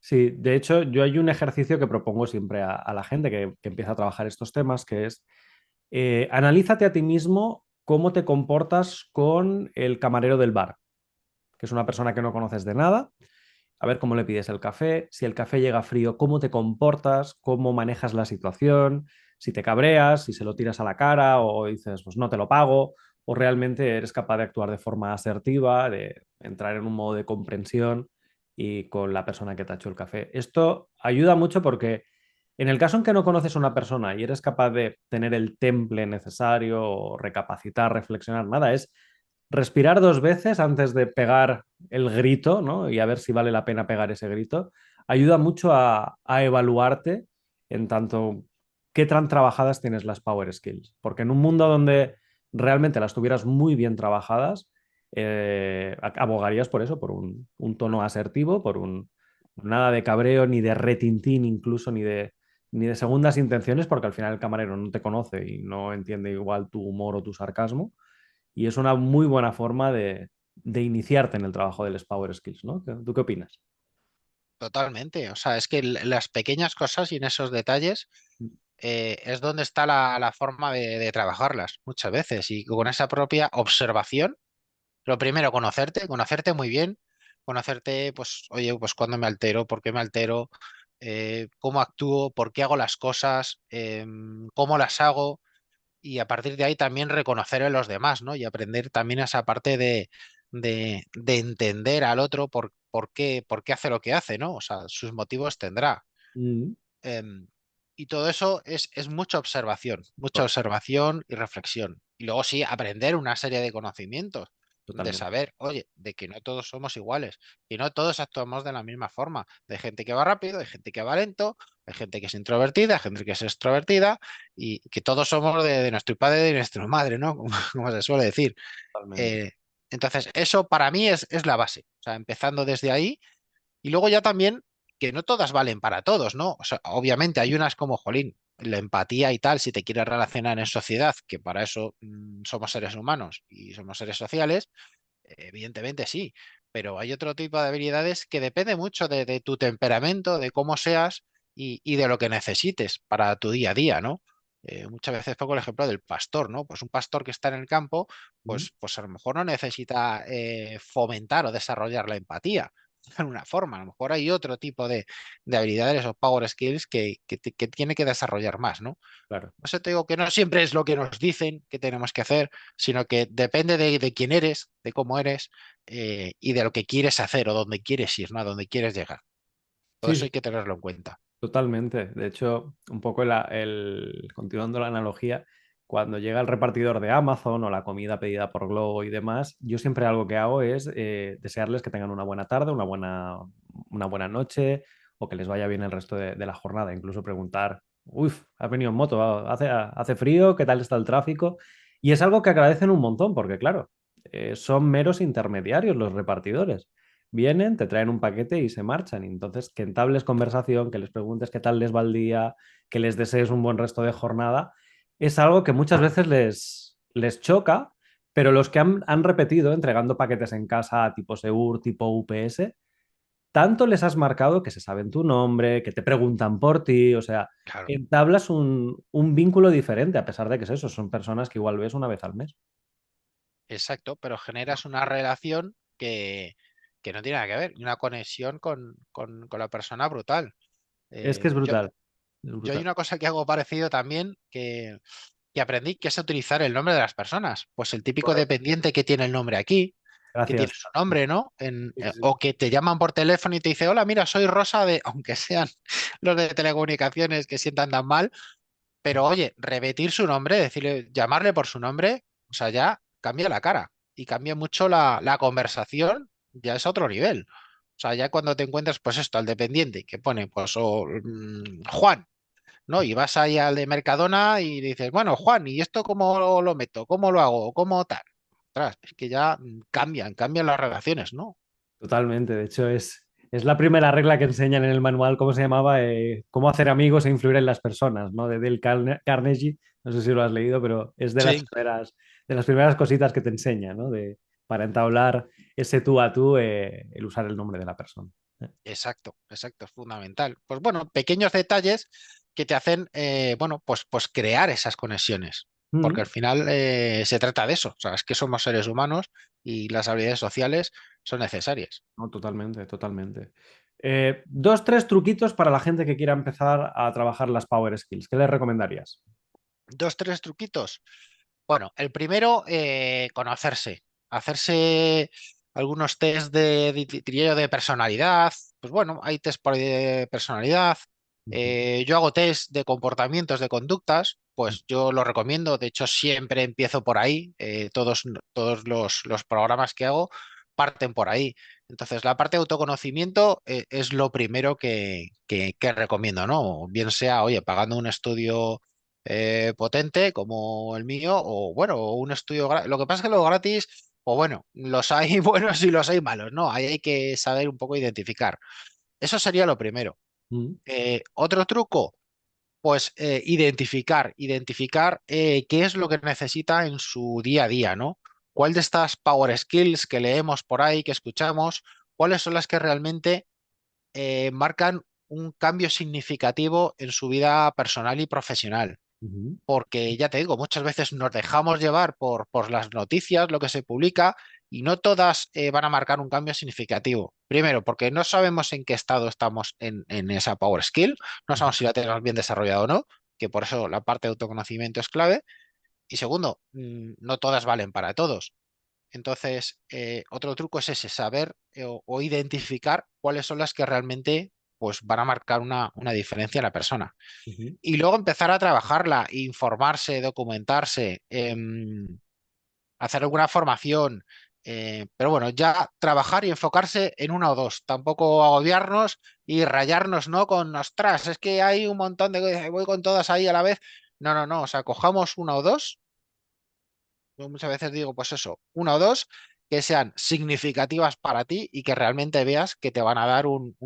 Sí, de hecho, yo hay un ejercicio que propongo siempre a la gente que empieza a trabajar estos temas, que es analízate a ti mismo cómo te comportas con el camarero del bar, que es una persona que no conoces de nada, a ver cómo le pides el café, si el café llega frío, cómo te comportas, cómo manejas la situación, si te cabreas, si se lo tiras a la cara o dices, pues no te lo pago, o realmente eres capaz de actuar de forma asertiva, de entrar en un modo de comprensión y con la persona que te ha hecho el café. Esto ayuda mucho porque en el caso en que no conoces a una persona y eres capaz de tener el temple necesario, o recapacitar, reflexionar, nada, es respirar 2 veces antes de pegar el grito, ¿no? Y a ver si vale la pena pegar ese grito, ayuda mucho a evaluarte en tanto qué tan trabajadas tienes las power skills. Porque en un mundo donde realmente las tuvieras muy bien trabajadas, abogarías por eso, por un tono asertivo, por un nada de cabreo, ni de retintín, incluso, ni de segundas intenciones, porque al final el camarero no te conoce y no entiende igual tu humor o tu sarcasmo. Y es una muy buena forma de iniciarte en el trabajo de los Power Skills, ¿no? ¿Tú qué opinas? Totalmente. O sea, es que las pequeñas cosas y en esos detalles es donde está la forma de trabajarlas muchas veces. Y con esa propia observación, lo primero, conocerte muy bien, conocerte, pues, oye, pues cuándo me altero, por qué me altero, cómo actúo, por qué hago las cosas, cómo las hago, y a partir de ahí también reconocer en los demás, ¿no? Y aprender también esa parte de entender al otro por qué hace lo que hace, ¿no? O sea, sus motivos tendrá. Mm, Em, y todo eso es mucha observación y reflexión. Y luego sí, aprender una serie de conocimientos, de totalmente. saber, oye, de que no todos somos iguales, que no todos actuamos de la misma forma. Hay gente que va rápido, hay gente que va lento, hay gente que es introvertida, hay gente que es extrovertida, y que todos somos de nuestro padre y de nuestra madre, ¿no? Como se suele decir. Totalmente. Eh, entonces, eso para mí es la base. O sea, empezando desde ahí y luego ya también que no todas valen para todos, ¿no? O sea, obviamente hay unas como, jolín, la empatía y tal, si te quieres relacionar en sociedad, que para eso somos seres humanos y somos seres sociales, evidentemente sí, pero hay otro tipo de habilidades que depende mucho de tu temperamento, de cómo seas y de lo que necesites para tu día a día, ¿no? Muchas veces pongo el ejemplo del pastor, ¿no? Pues un pastor que está en el campo, Mm, pues a lo mejor no necesita fomentar o desarrollar la empatía, de una forma. A lo mejor hay otro tipo de habilidades o power skills que tiene que desarrollar más, ¿no? Claro. Por eso te digo que no siempre es lo que nos dicen que tenemos que hacer, sino que depende de quién eres, de cómo eres y de lo que quieres hacer o dónde quieres ir, ¿no? A dónde quieres llegar. Todo Sí, eso sí, hay que tenerlo en cuenta. totalmente. De hecho, un poco continuando la analogía, cuando llega el repartidor de Amazon o la comida pedida por Globo y demás, yo siempre algo que hago es desearles que tengan una buena tarde, una buena noche o que les vaya bien el resto de la jornada. Incluso preguntar, uff, has venido en moto, hace frío, ¿qué tal está el tráfico? Y es algo que agradecen un montón porque, claro, son meros intermediarios los repartidores. Vienen, te traen un paquete y se marchan. Y entonces, que entables conversación, que les preguntes qué tal les va el día, que les desees un buen resto de jornada, es algo que muchas veces les choca, pero los que han repetido entregando paquetes en casa tipo Seur, tipo UPS, tanto les has marcado que se saben tu nombre, que te preguntan por ti, o sea, Claro. entablas un vínculo diferente, a pesar de que es eso, son personas que igual ves una vez al mes. Exacto, pero generas una relación que no tiene nada que ver, y una conexión con la persona brutal. Es que es Yo, brutal, es yo hay brutal. una cosa que hago parecido también que aprendí, que es utilizar el nombre de las personas. Pues el típico Correcto. dependiente que tiene el nombre aquí, que tiene Gracias. su nombre, ¿no? Sí, sí, sí. O que te llaman por teléfono y te dice, hola, mira, soy Rosa de, aunque sean los de telecomunicaciones que sientan tan mal, pero oye, repetir su nombre, decirle, llamarle por su nombre, o sea, ya cambia la cara y cambia mucho la conversación, ya es otro nivel. O sea, ya cuando te encuentras, pues esto, al dependiente, que pone, pues, Juan, ¿no? Y vas ahí al de Mercadona y dices, bueno, Juan, ¿y esto cómo lo meto? ¿Cómo lo hago? ¿Cómo tal? Ostras, es que ya cambian las relaciones, ¿no? Totalmente, de hecho es la primera regla que enseñan en el manual, ¿cómo se llamaba? Cómo hacer amigos e influir en las personas, ¿no? De Dale Carnegie, no sé si lo has leído, pero es Sí. de las primeras cositas que te enseña, ¿no? Para entablar ese tú a tú, el usar el nombre de la persona. Exacto, exacto, es fundamental. Pues bueno, pequeños detalles que te hacen, bueno, pues crear esas conexiones, porque Mm, al final se trata de eso, o sea, es que somos seres humanos y las habilidades sociales son necesarias. no, totalmente, totalmente. Dos, tres truquitos para la gente que quiera empezar a trabajar las Power Skills. ¿Qué les recomendarías? Dos, tres truquitos. Bueno, el primero, conocerse, hacerse algunos test diría yo, de personalidad. Pues bueno, hay test por personalidad. Ujú, Yo hago test de comportamientos, de conductas. Pues yo lo recomiendo. De hecho, siempre empiezo por ahí. Todos los programas que hago parten por ahí. Entonces, la parte de autoconocimiento, es lo primero que recomiendo, ¿no? Bien sea, oye, pagando un estudio potente como el mío, o bueno, un estudio. Lo que pasa es que los gratis, o bueno, los hay buenos y los hay malos, ¿no? Ahí hay que saber un poco identificar. Eso sería lo primero. mm, Otro truco, pues identificar qué es lo que necesita en su día a día, ¿no? ¿Cuál de estas power skills que leemos por ahí, que escuchamos, cuáles son las que realmente marcan un cambio significativo en su vida personal y profesional? ujú, Porque ya te digo, muchas veces nos dejamos llevar por las noticias, lo que se publica, y no todas van a marcar un cambio significativo. Primero, porque no sabemos en qué estado estamos en esa power skill, no ujú, sabemos si la tenemos bien desarrollada o no, que por eso la parte de autoconocimiento es clave. Y segundo, no todas valen para todos. Entonces, otro truco es ese, saber o identificar cuáles son las que realmente pues, van a marcar una diferencia en la persona ujú, y luego empezar a trabajarla, informarse, documentarse, hacer alguna formación, pero bueno, ya trabajar y enfocarse en una o dos, tampoco agobiarnos y rayarnos, ¿no? Con, ostras, es que hay un montón de cosas, voy con todas ahí a la vez. No, no, no, o sea, cojamos una o dos, yo muchas veces digo, pues eso, una o dos que sean significativas para ti y que realmente veas que te van a dar un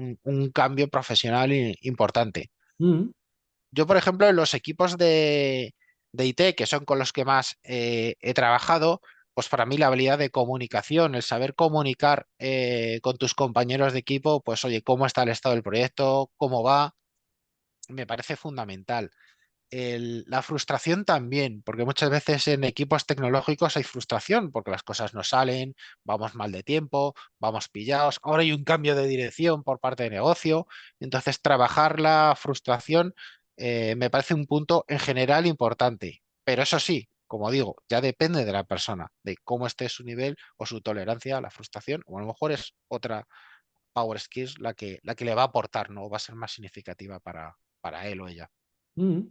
cambio profesional importante. mm, Yo, por ejemplo, en los equipos de IT, que son con los que más he trabajado, pues para mí la habilidad de comunicación, el saber comunicar con tus compañeros de equipo, pues oye, cómo está el estado del proyecto, cómo va, me parece fundamental. la frustración también, porque muchas veces en equipos tecnológicos hay frustración porque las cosas no salen, vamos mal de tiempo, vamos pillados, ahora hay un cambio de dirección por parte de negocio, entonces trabajar la frustración me parece un punto en general importante, pero eso sí, como digo, ya depende de la persona, de cómo esté su nivel o su tolerancia a la frustración, o a lo mejor es otra Power Skills la que le va a aportar, ¿no? Va a ser más significativa para él o ella. Mm.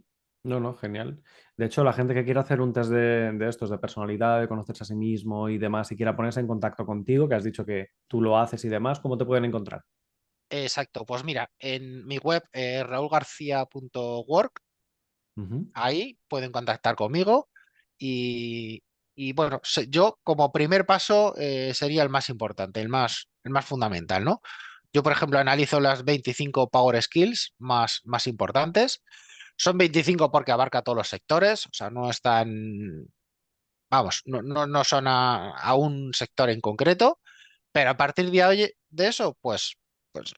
No, no, genial. De hecho, la gente que quiera hacer un test de estos, de personalidad, de conocerse a sí mismo y demás, y quiera ponerse en contacto contigo, que has dicho que tú lo haces y demás, ¿cómo te pueden encontrar? Exacto, pues mira, en mi web raulgarcia.work, Ujú. ahí pueden contactar conmigo y, bueno, yo como primer paso sería el más importante, el más fundamental, ¿no? Yo, por ejemplo, analizo las 25 Power Skills más importantes. Son 25 porque abarca todos los sectores, o sea, no están, vamos, no son a un sector en concreto, pero a partir de hoy, de eso, pues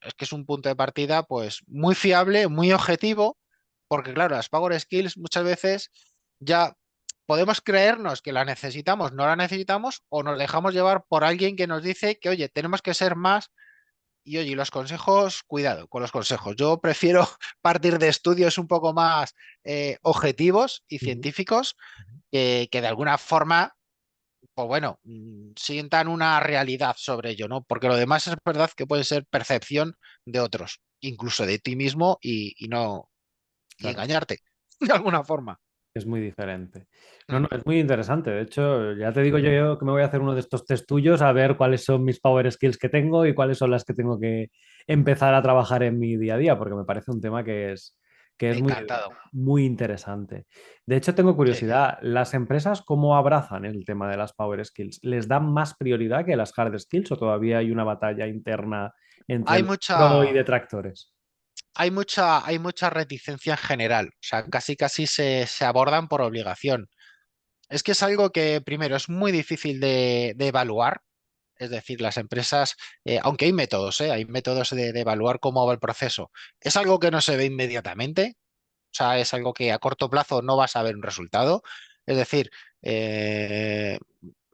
es que es un punto de partida pues muy fiable, muy objetivo, porque claro, las Power Skills muchas veces ya podemos creernos que la necesitamos, no la necesitamos, o nos dejamos llevar por alguien que nos dice que, oye, tenemos que ser más. Y oye, los consejos, cuidado con los consejos. Yo prefiero partir de estudios un poco más objetivos y Ujú. científicos que de alguna forma pues bueno, sientan una realidad sobre ello, ¿no? Porque lo demás es verdad que puede ser percepción de otros, incluso de ti mismo y no, y Claro. engañarte de alguna forma. Es muy diferente. No, no, Mm. es muy interesante. De hecho, ya te digo yo que me voy a hacer uno de estos test tuyos a ver cuáles son mis power skills que tengo y cuáles son las que tengo que empezar a trabajar en mi día a día, porque me parece un tema que es muy, Encantado. muy interesante. De hecho, tengo Sí. curiosidad, ¿las empresas cómo abrazan el tema de las power skills? ¿Les dan más prioridad que las hard skills o todavía hay una batalla interna entre Hay los pro y mucha, detractores? hay mucha reticencia en general, o sea, casi casi se abordan por obligación. Es que es algo que, primero, es muy difícil de evaluar. Es decir, las empresas, aunque hay métodos de evaluar cómo va el proceso. Es algo que no se ve inmediatamente, o sea, es algo que a corto plazo no vas a ver un resultado. Es decir, eh,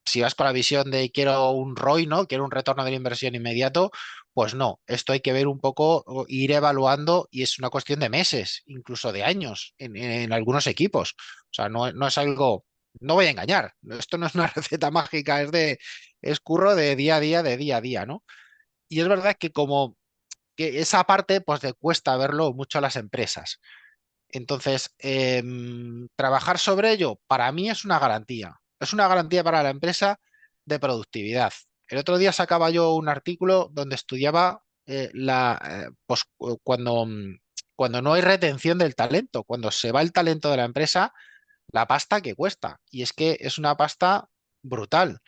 si vas con la visión de quiero un ROI, ¿no? Quiero un retorno de la inversión inmediato, pues no, esto hay que ver un poco, o ir evaluando y es una cuestión de meses, incluso de años en algunos equipos. O sea, no es algo, no voy a engañar, esto no es una receta mágica, es curro de día a día, de día a día, ¿no? Y es verdad que como que esa parte, pues le cuesta verlo mucho a las empresas. Entonces, trabajar sobre ello para mí es una garantía. Es una garantía para la empresa de productividad. El otro día sacaba yo un artículo donde estudiaba pues, cuando no hay retención del talento, cuando se va el talento de la empresa, la pasta que cuesta. Y es que es una pasta brutal.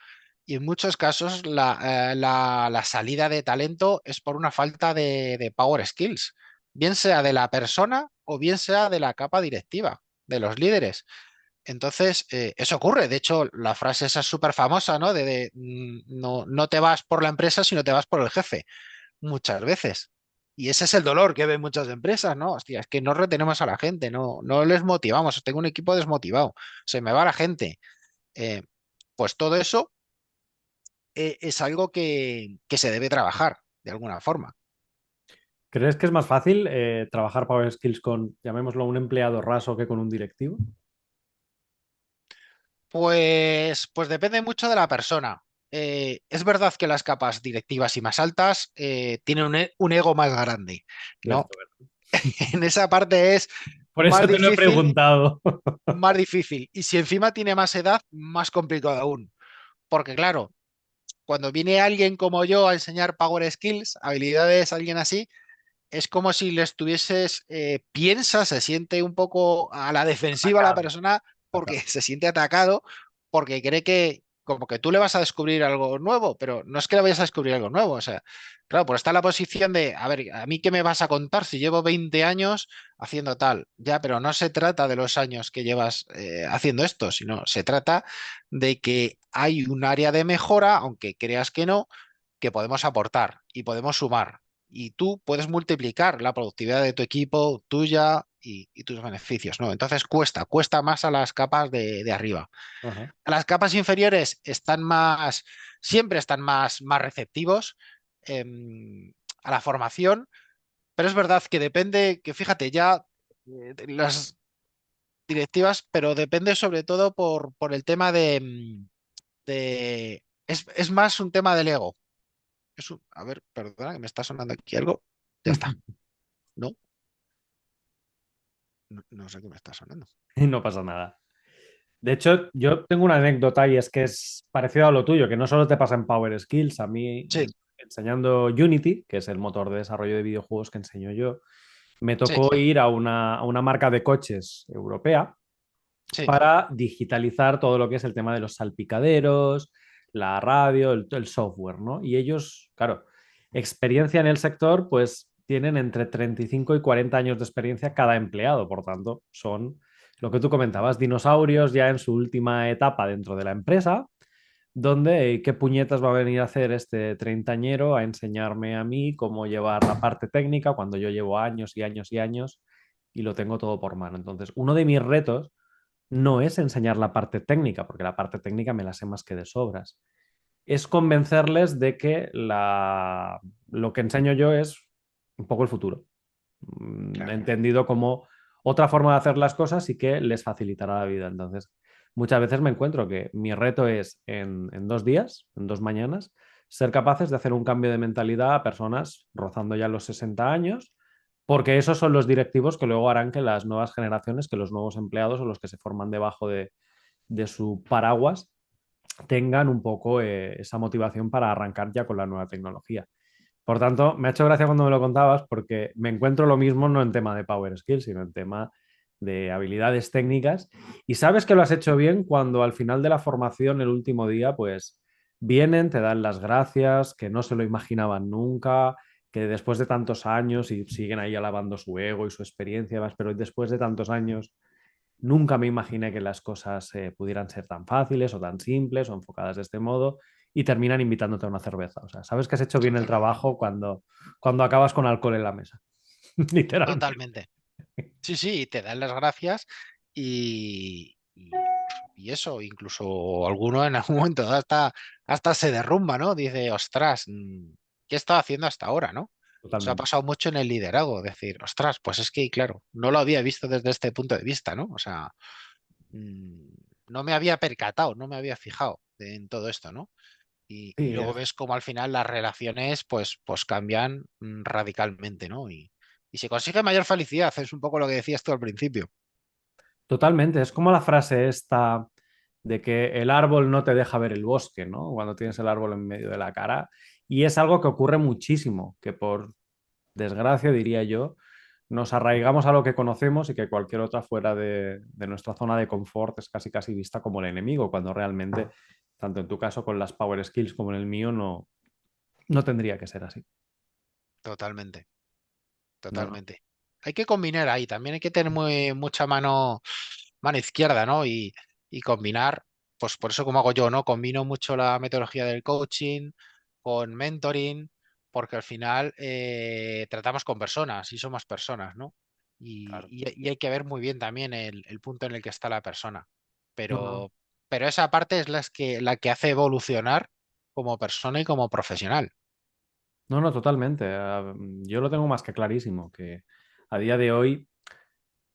Y en muchos casos la salida de talento es por una falta de power skills, bien sea de la persona o bien sea de la capa directiva, de los líderes. Entonces, eso ocurre. De hecho, la frase esa es súper famosa, ¿no? No te vas por la empresa, sino te vas por el jefe, muchas veces. Y ese es el dolor que ven muchas empresas, ¿no? Hostia, es que no retenemos a la gente, no les motivamos. Tengo un equipo desmotivado, se me va la gente. Eh, pues todo eso es algo que se debe trabajar de alguna forma. ¿Crees que es más fácil trabajar Power Skills con, llamémoslo, un empleado raso que con un directivo? Pues depende mucho de la persona. Es verdad que las capas directivas y más altas tienen un ego más grande, ¿no? Cierto, ¿verdad? En esa parte es Por eso te lo he preguntado. más difícil. Y si encima tiene más edad, más complicado aún. Porque claro, cuando viene alguien como yo a enseñar Power Skills, habilidades, alguien así, es como si le estuvieses, piensa, se siente un poco a la defensiva la Atacado, persona porque atacado. se siente atacado, porque cree que como que tú le vas a descubrir algo nuevo, pero no es que le vayas a descubrir algo nuevo, o sea, claro, pues está en la posición de, a ver, ¿a mí qué me vas a contar si llevo 20 años haciendo tal? Ya, pero no se trata de los años que llevas haciendo esto, sino se trata de que hay un área de mejora, aunque creas que no, que podemos aportar y podemos sumar. y tú puedes multiplicar la productividad de tu equipo, tuya y tus beneficios, ¿no? Entonces cuesta más a las capas de arriba. Ajá. A las capas inferiores siempre están más receptivos a la formación, pero es verdad que depende, que fíjate, ya de las directivas, pero depende sobre todo por el tema es más un tema del ego. A ver, perdona, que me está sonando aquí algo. Ya está. No, no sé qué me está sonando. Y no pasa nada. De hecho, yo tengo una anécdota y es que es parecido a lo tuyo, que no solo te pasa en Power Skills, a mí Sí, enseñando Unity, que es el motor de desarrollo de videojuegos que enseño yo, me sí, tocó ir a una marca de coches europea sí, para digitalizar todo lo que es el tema de los salpicaderos, la radio, el software, ¿no? Y ellos, claro, experiencia en el sector, pues tienen entre 35 y 40 años de experiencia cada empleado, por tanto, son lo que tú comentabas, dinosaurios ya en su última etapa dentro de la empresa, donde qué puñetas va a venir a hacer este treintañero a enseñarme a mí cómo llevar la parte técnica cuando yo llevo años y años y años y lo tengo todo por mano. Entonces, uno de mis retos no es enseñar la parte técnica, porque la parte técnica me la sé más que de sobras. Es convencerles de que lo que enseño yo es un poco el futuro, claro. entendido como otra forma de hacer las cosas y que les facilitará la vida. Entonces, muchas veces me encuentro que mi reto es en 2 días, en 2 mañanas, ser capaces de hacer un cambio de mentalidad a personas rozando ya los 60 años, porque esos son los directivos que luego harán que las nuevas generaciones, que los nuevos empleados o los que se forman debajo de su paraguas tengan un poco esa motivación para arrancar ya con la nueva tecnología. Por tanto, me ha hecho gracia cuando me lo contabas porque me encuentro lo mismo no en tema de power skills, sino en tema de habilidades técnicas. Y sabes que lo has hecho bien cuando al final de la formación, el último día, pues vienen, te dan las gracias, que no se lo imaginaban nunca, que después de tantos años y siguen ahí alabando su ego y su experiencia, pero después de tantos años nunca me imaginé que las cosas pudieran ser tan fáciles o tan simples o enfocadas de este modo y terminan invitándote a una cerveza. O sea, sabes que has hecho bien el Totalmente. trabajo cuando acabas con alcohol en la mesa, literalmente. Totalmente. Sí, sí, te dan las gracias y eso, incluso alguno en algún momento dado hasta se derrumba, ¿no? Dice, ostras, ¿qué he estado haciendo hasta ahora, no? Eso ha Totalmente. pasado mucho en el liderazgo, decir, ostras, pues es que, claro, no lo había visto desde este punto de vista, ¿no? O sea, mm, no me había percatado, no me había fijado en todo esto, ¿no? Y Sí, luego ves cómo al final las relaciones pues cambian radicalmente, ¿no? Y se consigue mayor felicidad, es un poco lo que decías tú al principio. totalmente. Es como la frase esta de que el árbol no te deja ver el bosque, ¿no? Cuando tienes el árbol en medio de la cara. Y es algo que ocurre muchísimo, que por desgracia, diría yo, nos arraigamos a lo que conocemos y que cualquier otra fuera de nuestra zona de confort es casi casi vista como el enemigo, cuando realmente, tanto en tu caso con las power skills como en el mío, no tendría que ser así. Totalmente, No, no. totalmente. Hay que combinar ahí, también hay que tener mucha mano izquierda, ¿no? Y combinar, pues por eso como hago yo, ¿no? Combino mucho la metodología del coaching con mentoring, porque al final tratamos con personas y somos personas, ¿no? Claro. Y hay que ver muy bien también el punto en el que está la persona. No, no. Pero esa parte es la que hace evolucionar como persona y como profesional. No, no, totalmente. Yo lo tengo más que clarísimo, que a día de hoy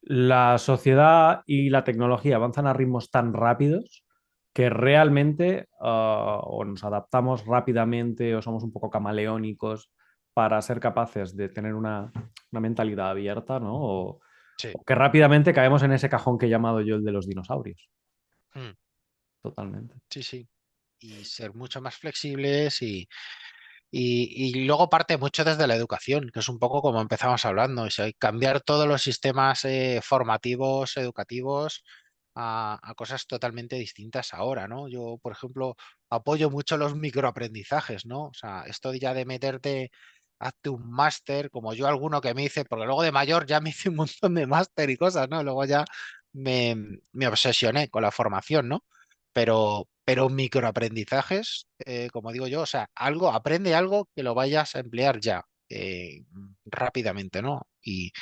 la sociedad y la tecnología avanzan a ritmos tan rápidos que realmente o nos adaptamos rápidamente o somos un poco camaleónicos para ser capaces de tener una mentalidad abierta, ¿no? Sí. O que rápidamente caemos en ese cajón que he llamado yo el de los dinosaurios. Mm, Totalmente. sí, sí. Y ser mucho más flexibles y luego parte mucho desde la educación, que es un poco como empezamos hablando, o sea, cambiar todos los sistemas formativos, educativos a cosas totalmente distintas ahora, ¿no? Yo, por ejemplo, apoyo mucho los microaprendizajes, ¿no? O sea, esto ya de meterte, hazte un máster, como yo alguno que me hice, porque luego de mayor ya me hice un montón de máster y cosas, ¿no? Luego ya me, me obsesioné con la formación, ¿no? Pero microaprendizajes, como digo yo, o sea, aprende algo que lo vayas a emplear ya. rápidamente, ¿no? Y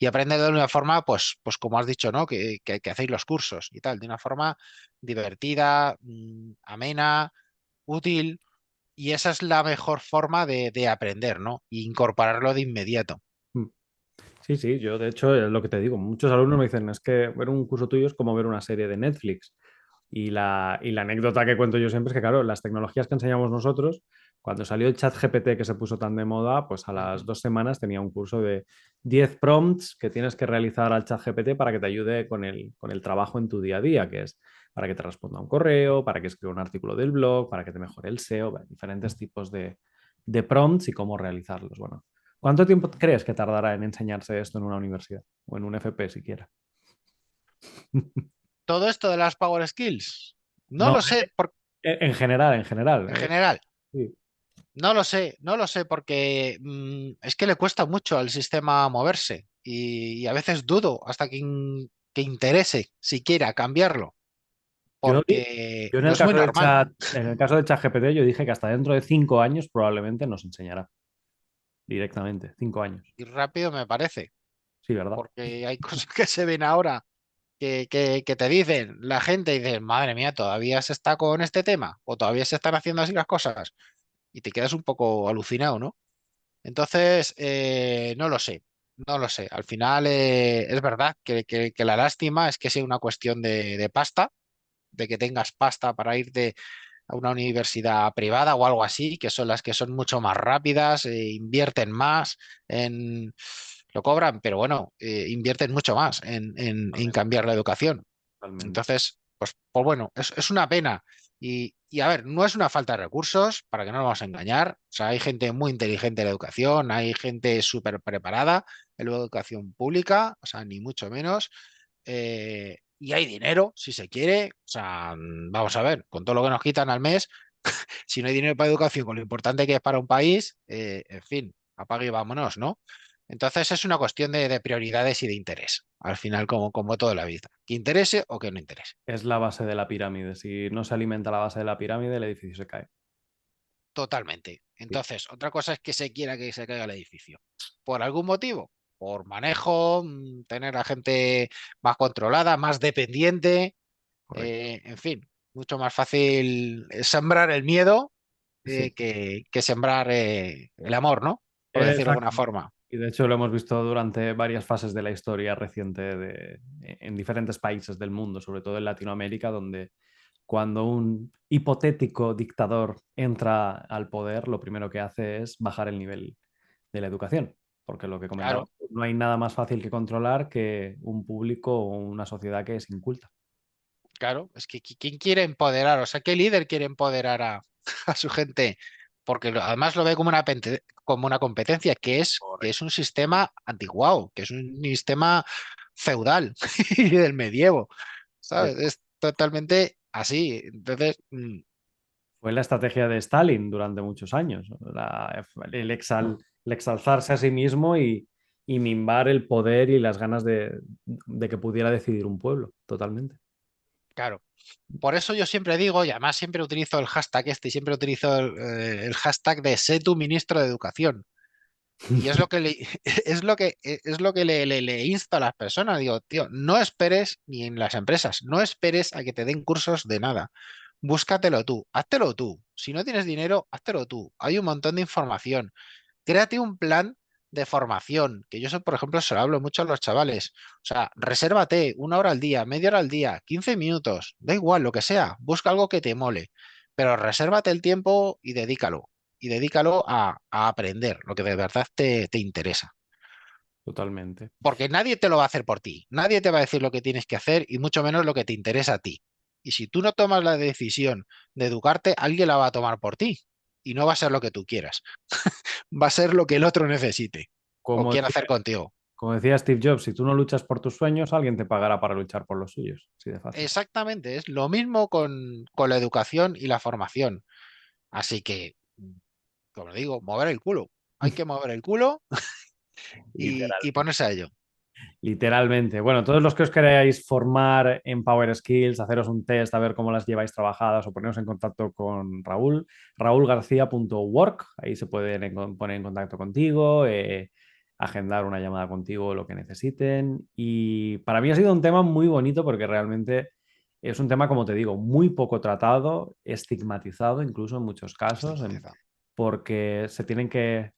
aprender de una forma, pues como has dicho, ¿no? Que hacéis los cursos y tal, de una forma divertida, amena, útil, y esa es la mejor forma de aprender, ¿no? E incorporarlo de inmediato. Mm. Sí, sí, yo de hecho es lo que te digo. Muchos alumnos me dicen, es que ver un curso tuyo es como ver una serie de Netflix. Y la anécdota que cuento yo siempre es que, claro, las tecnologías que enseñamos nosotros, cuando salió el chat GPT que se puso tan de moda, pues a las Ujú. 2 semanas tenía un curso de 10 prompts que tienes que realizar al chat GPT para que te ayude con el trabajo en tu día a día, que es para que te responda un correo, para que escriba un artículo del blog, para que te mejore el SEO, bueno, diferentes tipos de prompts y cómo realizarlos. Bueno, ¿cuánto tiempo crees que tardará en enseñarse esto en una universidad o en un FP siquiera? Todo esto de las Power Skills, no No, lo sé, en general, en general. en general. Sí. No lo sé, porque es que le cuesta mucho al sistema moverse y a veces dudo hasta que interese siquiera cambiarlo, Yo, porque yo no es muy normal en el caso del ChatGPT, yo dije que hasta dentro de 5 años probablemente nos enseñará directamente. 5 años. y rápido me parece, Sí, ¿verdad? porque hay cosas que se ven ahora que te dicen la gente y dices, madre mía, ¿todavía se está con este tema? ¿O todavía se están haciendo así las cosas? Y te quedas un poco alucinado, ¿no? Entonces, no lo sé, no lo sé. Al final es verdad que la lástima es que sea una cuestión de pasta, de que tengas pasta para irte a una universidad privada o algo así, que son las que son mucho más rápidas, invierten más en... Lo cobran, pero bueno, invierten mucho más en Totalmente, cambiar la educación. totalmente. Entonces, pues bueno, es una pena. Y a ver, no es una falta de recursos, para que no nos vamos a engañar. O sea, hay gente muy inteligente en la educación, hay gente súper preparada en la educación pública, o sea, ni mucho menos. Y hay dinero, si se quiere. O sea, vamos a ver, con todo lo que nos quitan al mes, si no hay dinero para educación, con lo importante que es para un país, en fin, apague y vámonos, ¿no? Entonces es una cuestión de prioridades y de interés, al final, como toda la vida, que interese o que no interese. Es la base de la pirámide. Si no se alimenta la base de la pirámide, el edificio se cae. Totalmente. Sí, Entonces, otra cosa es que se quiera que se caiga el edificio. ¿Por algún motivo? Por manejo, tener a gente más controlada, más dependiente, correcto. en fin, mucho más fácil sembrar el miedo Sí. que sembrar el amor, ¿no? Por decirlo de alguna Exacto. forma. Y de hecho lo hemos visto durante varias fases de la historia reciente en diferentes países del mundo, sobre todo en Latinoamérica, donde cuando un hipotético dictador entra al poder, lo primero que hace es bajar el nivel de la educación, porque lo que comentaba, Claro, no hay nada más fácil que controlar que un público o una sociedad que es inculta. claro. Es que ¿quién quiere empoderar? O sea, ¿qué líder quiere empoderar a, a su gente? Porque además lo ve como una competencia, que es un sistema antiguo, que es un sistema feudal y del medievo, ¿sabes? Es totalmente así. Entonces, Fue la estrategia de Stalin durante muchos años, ¿no? El exalzarse a sí mismo y mimbar el poder y las ganas de que pudiera decidir un pueblo, totalmente. claro. Por eso yo siempre digo, y además siempre utilizo el hashtag este, y siempre utilizo el hashtag de sé tu ministro de Educación. Y es lo que le, es lo que le insto a las personas. Digo, tío, no esperes, ni en las empresas, no esperes a que te den cursos de nada. Búscatelo tú, háztelo tú. Si no tienes dinero, háztelo tú. Hay un montón de información. Créate un plan de formación, que yo eso, por ejemplo, se lo hablo mucho a los chavales. O sea, resérvate 1 hora al día, media hora al día, 15 minutos, da igual, lo que sea. Busca algo que te mole, pero resérvate el tiempo y dedícalo. Y dedícalo a aprender lo que de verdad te interesa. Totalmente. Porque nadie te lo va a hacer por ti. Nadie te va a decir lo que tienes que hacer y mucho menos lo que te interesa a ti. Y si tú no tomas la decisión de educarte, alguien la va a tomar por ti. Y no va a ser lo que tú quieras. Va a ser lo que el otro necesite o Como quiera decía, hacer contigo. como decía Steve Jobs, si tú no luchas por tus sueños, alguien te pagará para luchar por los suyos. Así de fácil. Exactamente, es lo mismo con la educación y la formación. Así que, como digo, mover el culo. Hay que mover el culo y Literal. ponerse a ello. Literalmente. Bueno, todos los que os queráis formar en Power Skills, haceros un test a ver cómo las lleváis trabajadas o poneros en contacto con Raúl, raulgarcía.work, ahí se pueden poner en contacto contigo, agendar una llamada contigo, lo que necesiten. Y para mí ha sido un tema muy bonito porque realmente es un tema, como te digo, muy poco tratado, estigmatizado incluso en muchos casos, Estigmatizado. porque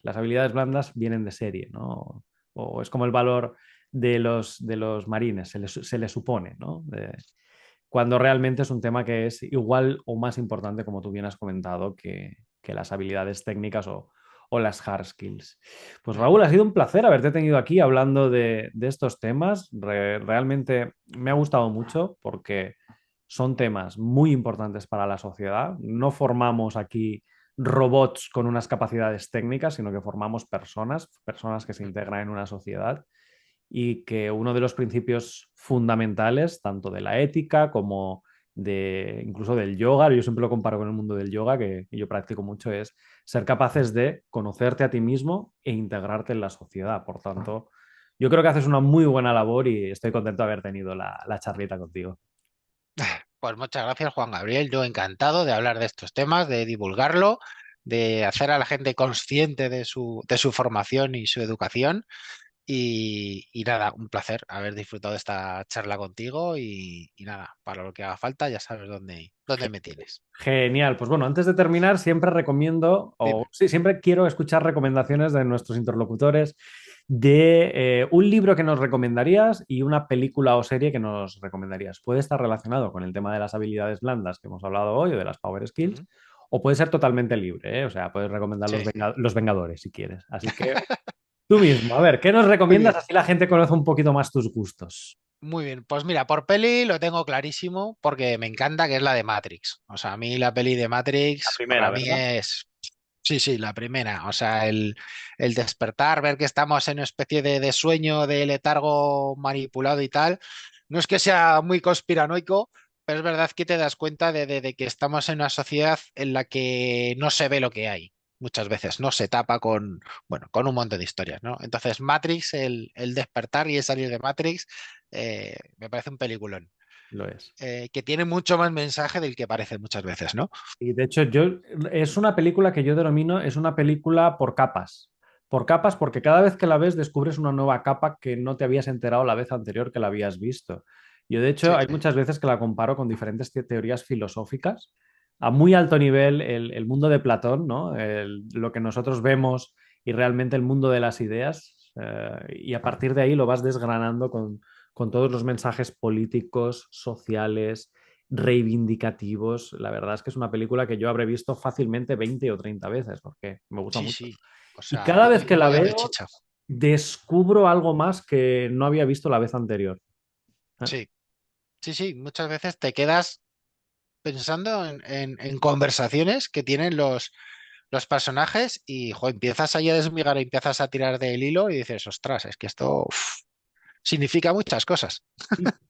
las habilidades blandas vienen de serie, ¿no? O es como el valor de los marines, se les supone, ¿no? Cuando realmente es un tema que es igual o más importante, como tú bien has comentado, que las habilidades técnicas o las hard skills. Pues Raúl, Ujú. ha sido un placer haberte tenido aquí hablando de estos temas. Realmente me ha gustado mucho porque son temas muy importantes para la sociedad. No formamos aquí robots con unas capacidades técnicas, sino que formamos personas, personas que se integran en una sociedad y que uno de los principios fundamentales, tanto de la ética como de incluso del yoga, yo siempre lo comparo con el mundo del yoga, que yo practico mucho, es ser capaces de conocerte a ti mismo e integrarte en la sociedad. Por tanto, yo creo que haces una muy buena labor y estoy contento de haber tenido la charlita contigo. Pues muchas gracias, Juan Gabriel. Yo encantado de hablar de estos temas, de divulgarlo, de hacer a la gente consciente de su formación y su educación. Y nada, un placer haber disfrutado de esta charla contigo y nada, para lo que haga falta ya sabes dónde me tienes. Genial. Pues bueno, antes de terminar, siempre recomiendo, o Dime. sí, siempre quiero escuchar recomendaciones de nuestros interlocutores de un libro que nos recomendarías y una película o serie que nos recomendarías. Puede estar relacionado con el tema de las habilidades blandas que hemos hablado hoy o de las Power Skills, Ujú. o puede ser totalmente libre, ¿eh? O sea, puedes recomendar Sí, Los Vengadores si quieres. Así que tú mismo, a ver, ¿qué nos muy recomiendas? bien. Así la gente conoce un poquito más tus gustos. Muy bien, pues mira, por peli lo tengo clarísimo porque me encanta que es la de Matrix. O sea, a mí la peli de La Matrix primera, para mí ¿verdad? es, sí, sí, la primera. O sea, el despertar, ver que estamos en una especie de sueño, de letargo manipulado y tal. No es que sea muy conspiranoico, pero es verdad que te das cuenta de que estamos en una sociedad en la que no se ve lo que hay. Muchas veces no se tapa con, bueno, con un montón de historias, ¿no? Entonces, Matrix, el despertar y el salir de Matrix me parece un peliculón, Lo es. que tiene mucho más mensaje del que parece muchas veces, ¿no? Y de hecho, es una película que yo denomino, es una película por capas. Por capas, porque cada vez que la ves descubres una nueva capa que no te habías enterado la vez anterior que la habías visto. Yo, de hecho, Sí, hay muchas veces que la comparo con diferentes teorías filosóficas. A muy alto nivel, el mundo de Platón, ¿no? Lo que nosotros vemos y realmente el mundo de las ideas. Y a partir de ahí lo vas desgranando con todos los mensajes políticos, sociales reivindicativos. La verdad es que es una película que yo habré visto fácilmente 20 o 30 veces porque me gusta sí, mucho. sí. O Y sea, cada vez y que la mogollón de veo, chicha. descubro algo más que no había visto la vez anterior. Ah, Sí, sí, sí. Muchas veces te quedas pensando en conversaciones que tienen los personajes y jo, empiezas ahí a desmigar, empiezas a tirar del hilo y dices, ostras, es que esto significa muchas cosas.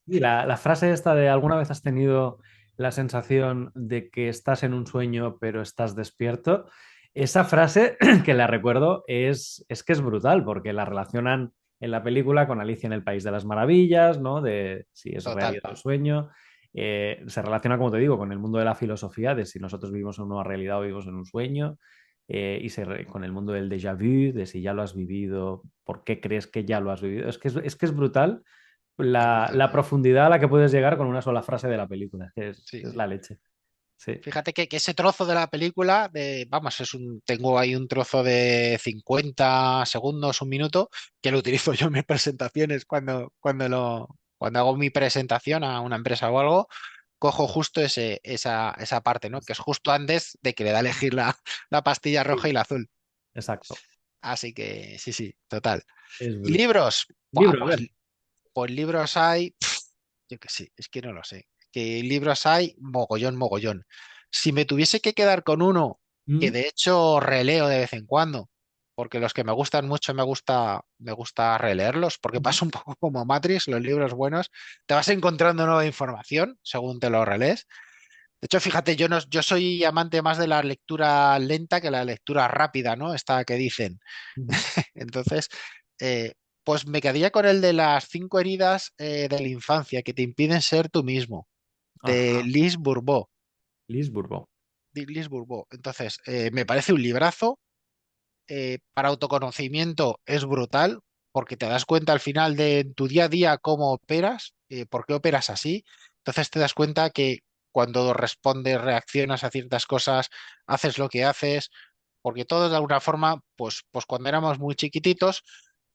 y la frase esta de alguna vez has tenido la sensación de que estás en un sueño pero estás despierto, esa frase que la recuerdo es que es brutal porque la relacionan en la película con Alicia en el País de las Maravillas, ¿no? De si es Total. realidad o sueño. Se relaciona, como te digo, con el mundo de la filosofía, de si nosotros vivimos en una realidad o vivimos en un sueño, con el mundo del déjà vu, de si ya lo has vivido, por qué crees que ya lo has vivido. Es que es brutal Es brutal. la profundidad a la que puedes llegar con una sola frase de la película, que Sí. es la leche. Sí. Fíjate que ese trozo de la película, vamos, tengo ahí un trozo de 50 segundos, un minuto, que lo utilizo yo en mis presentaciones cuando hago mi presentación a una empresa o algo, cojo justo esa parte, ¿no? Que es justo antes de que le da a elegir la pastilla roja Sí, y la azul. exacto. Así que sí, sí, total. Es ¿Y brutal. libros? Buah, Libro, a ver. pues libros hay, yo que sé, es que no lo sé. Que libros hay mogollón, mogollón. Si me tuviese que quedar con uno, que Mm, de hecho releo de vez en cuando, porque los que me gustan mucho me gusta releerlos, porque mm, pasa un poco como Matrix, los libros buenos, te vas encontrando nueva información según te lo relees. De hecho, fíjate, yo soy amante más de la lectura lenta que la lectura rápida, ¿no? Esta que dicen. mm. Entonces, Pues me quedaría con el de las 5 heridas de la infancia que te impiden ser tú mismo, de Ajá. Liz Bourbeau. Lisburgo. De Liz Bourbeau. Entonces, me parece un librazo. Para autoconocimiento es brutal, porque te das cuenta al final de en tu día a día cómo operas, por qué operas así. Entonces te das cuenta que cuando respondes, reaccionas a ciertas cosas, haces lo que haces, porque todos de alguna forma, pues cuando éramos muy chiquititos,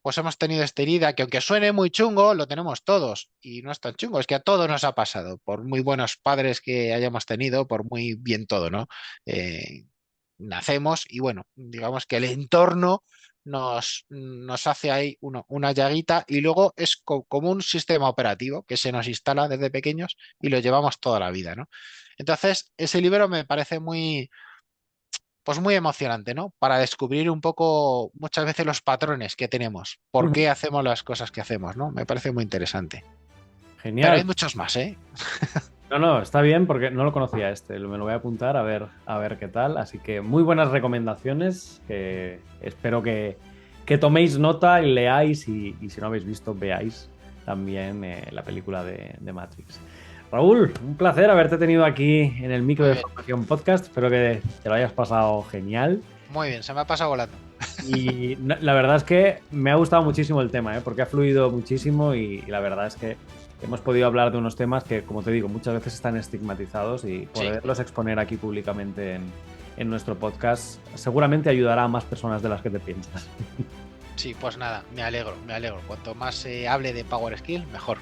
pues hemos tenido esta herida que aunque suene muy chungo, lo tenemos todos y no es tan chungo, es que a todos nos ha pasado, por muy buenos padres que hayamos tenido, por muy bien todo, ¿no? Eh, Nacemos y bueno, digamos que el entorno nos hace ahí una llaguita y luego es como un sistema operativo que se nos instala desde pequeños y lo llevamos toda la vida, ¿no? Entonces, ese libro me parece pues muy emocionante, ¿no? Para descubrir un poco muchas veces los patrones que tenemos, por Ujú. qué hacemos las cosas que hacemos, ¿no? Me parece muy interesante. Pero Genial. hay muchos más, ¿eh? No, no, está bien porque no lo conocía este. Me lo voy a apuntar a ver qué tal. Así que muy buenas recomendaciones. Que espero que toméis nota y leáis y si no habéis visto, veáis también la película de Matrix. Raúl, un placer haberte tenido aquí en el micro Muy de bien, Formación Podcast. Espero que te lo hayas pasado genial. muy bien, se me ha pasado volando. Y la verdad es que me ha gustado muchísimo el tema, ¿eh? Porque ha fluido muchísimo y la verdad es que hemos podido hablar de unos temas que, como te digo, muchas veces están estigmatizados y Sí. poderlos exponer aquí públicamente en nuestro podcast seguramente ayudará a más personas de las que te piensas. Sí, pues nada, me alegro, me alegro. Cuanto más se hable de Power Skill, mejor.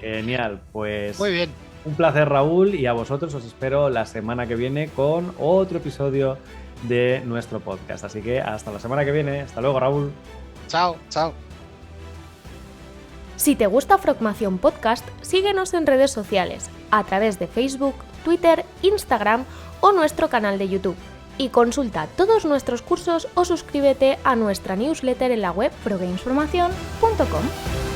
Genial, pues Muy bien, un placer, Raúl, y a vosotros os espero la semana que viene con otro episodio de nuestro podcast. Así que hasta la semana que viene. Hasta luego, Raúl. chao, chao. Si te gusta Frogmación Podcast, síguenos en redes sociales, a través de Facebook, Twitter, Instagram o nuestro canal de YouTube. Y consulta todos nuestros cursos o suscríbete a nuestra newsletter en la web frogamesformacion.com.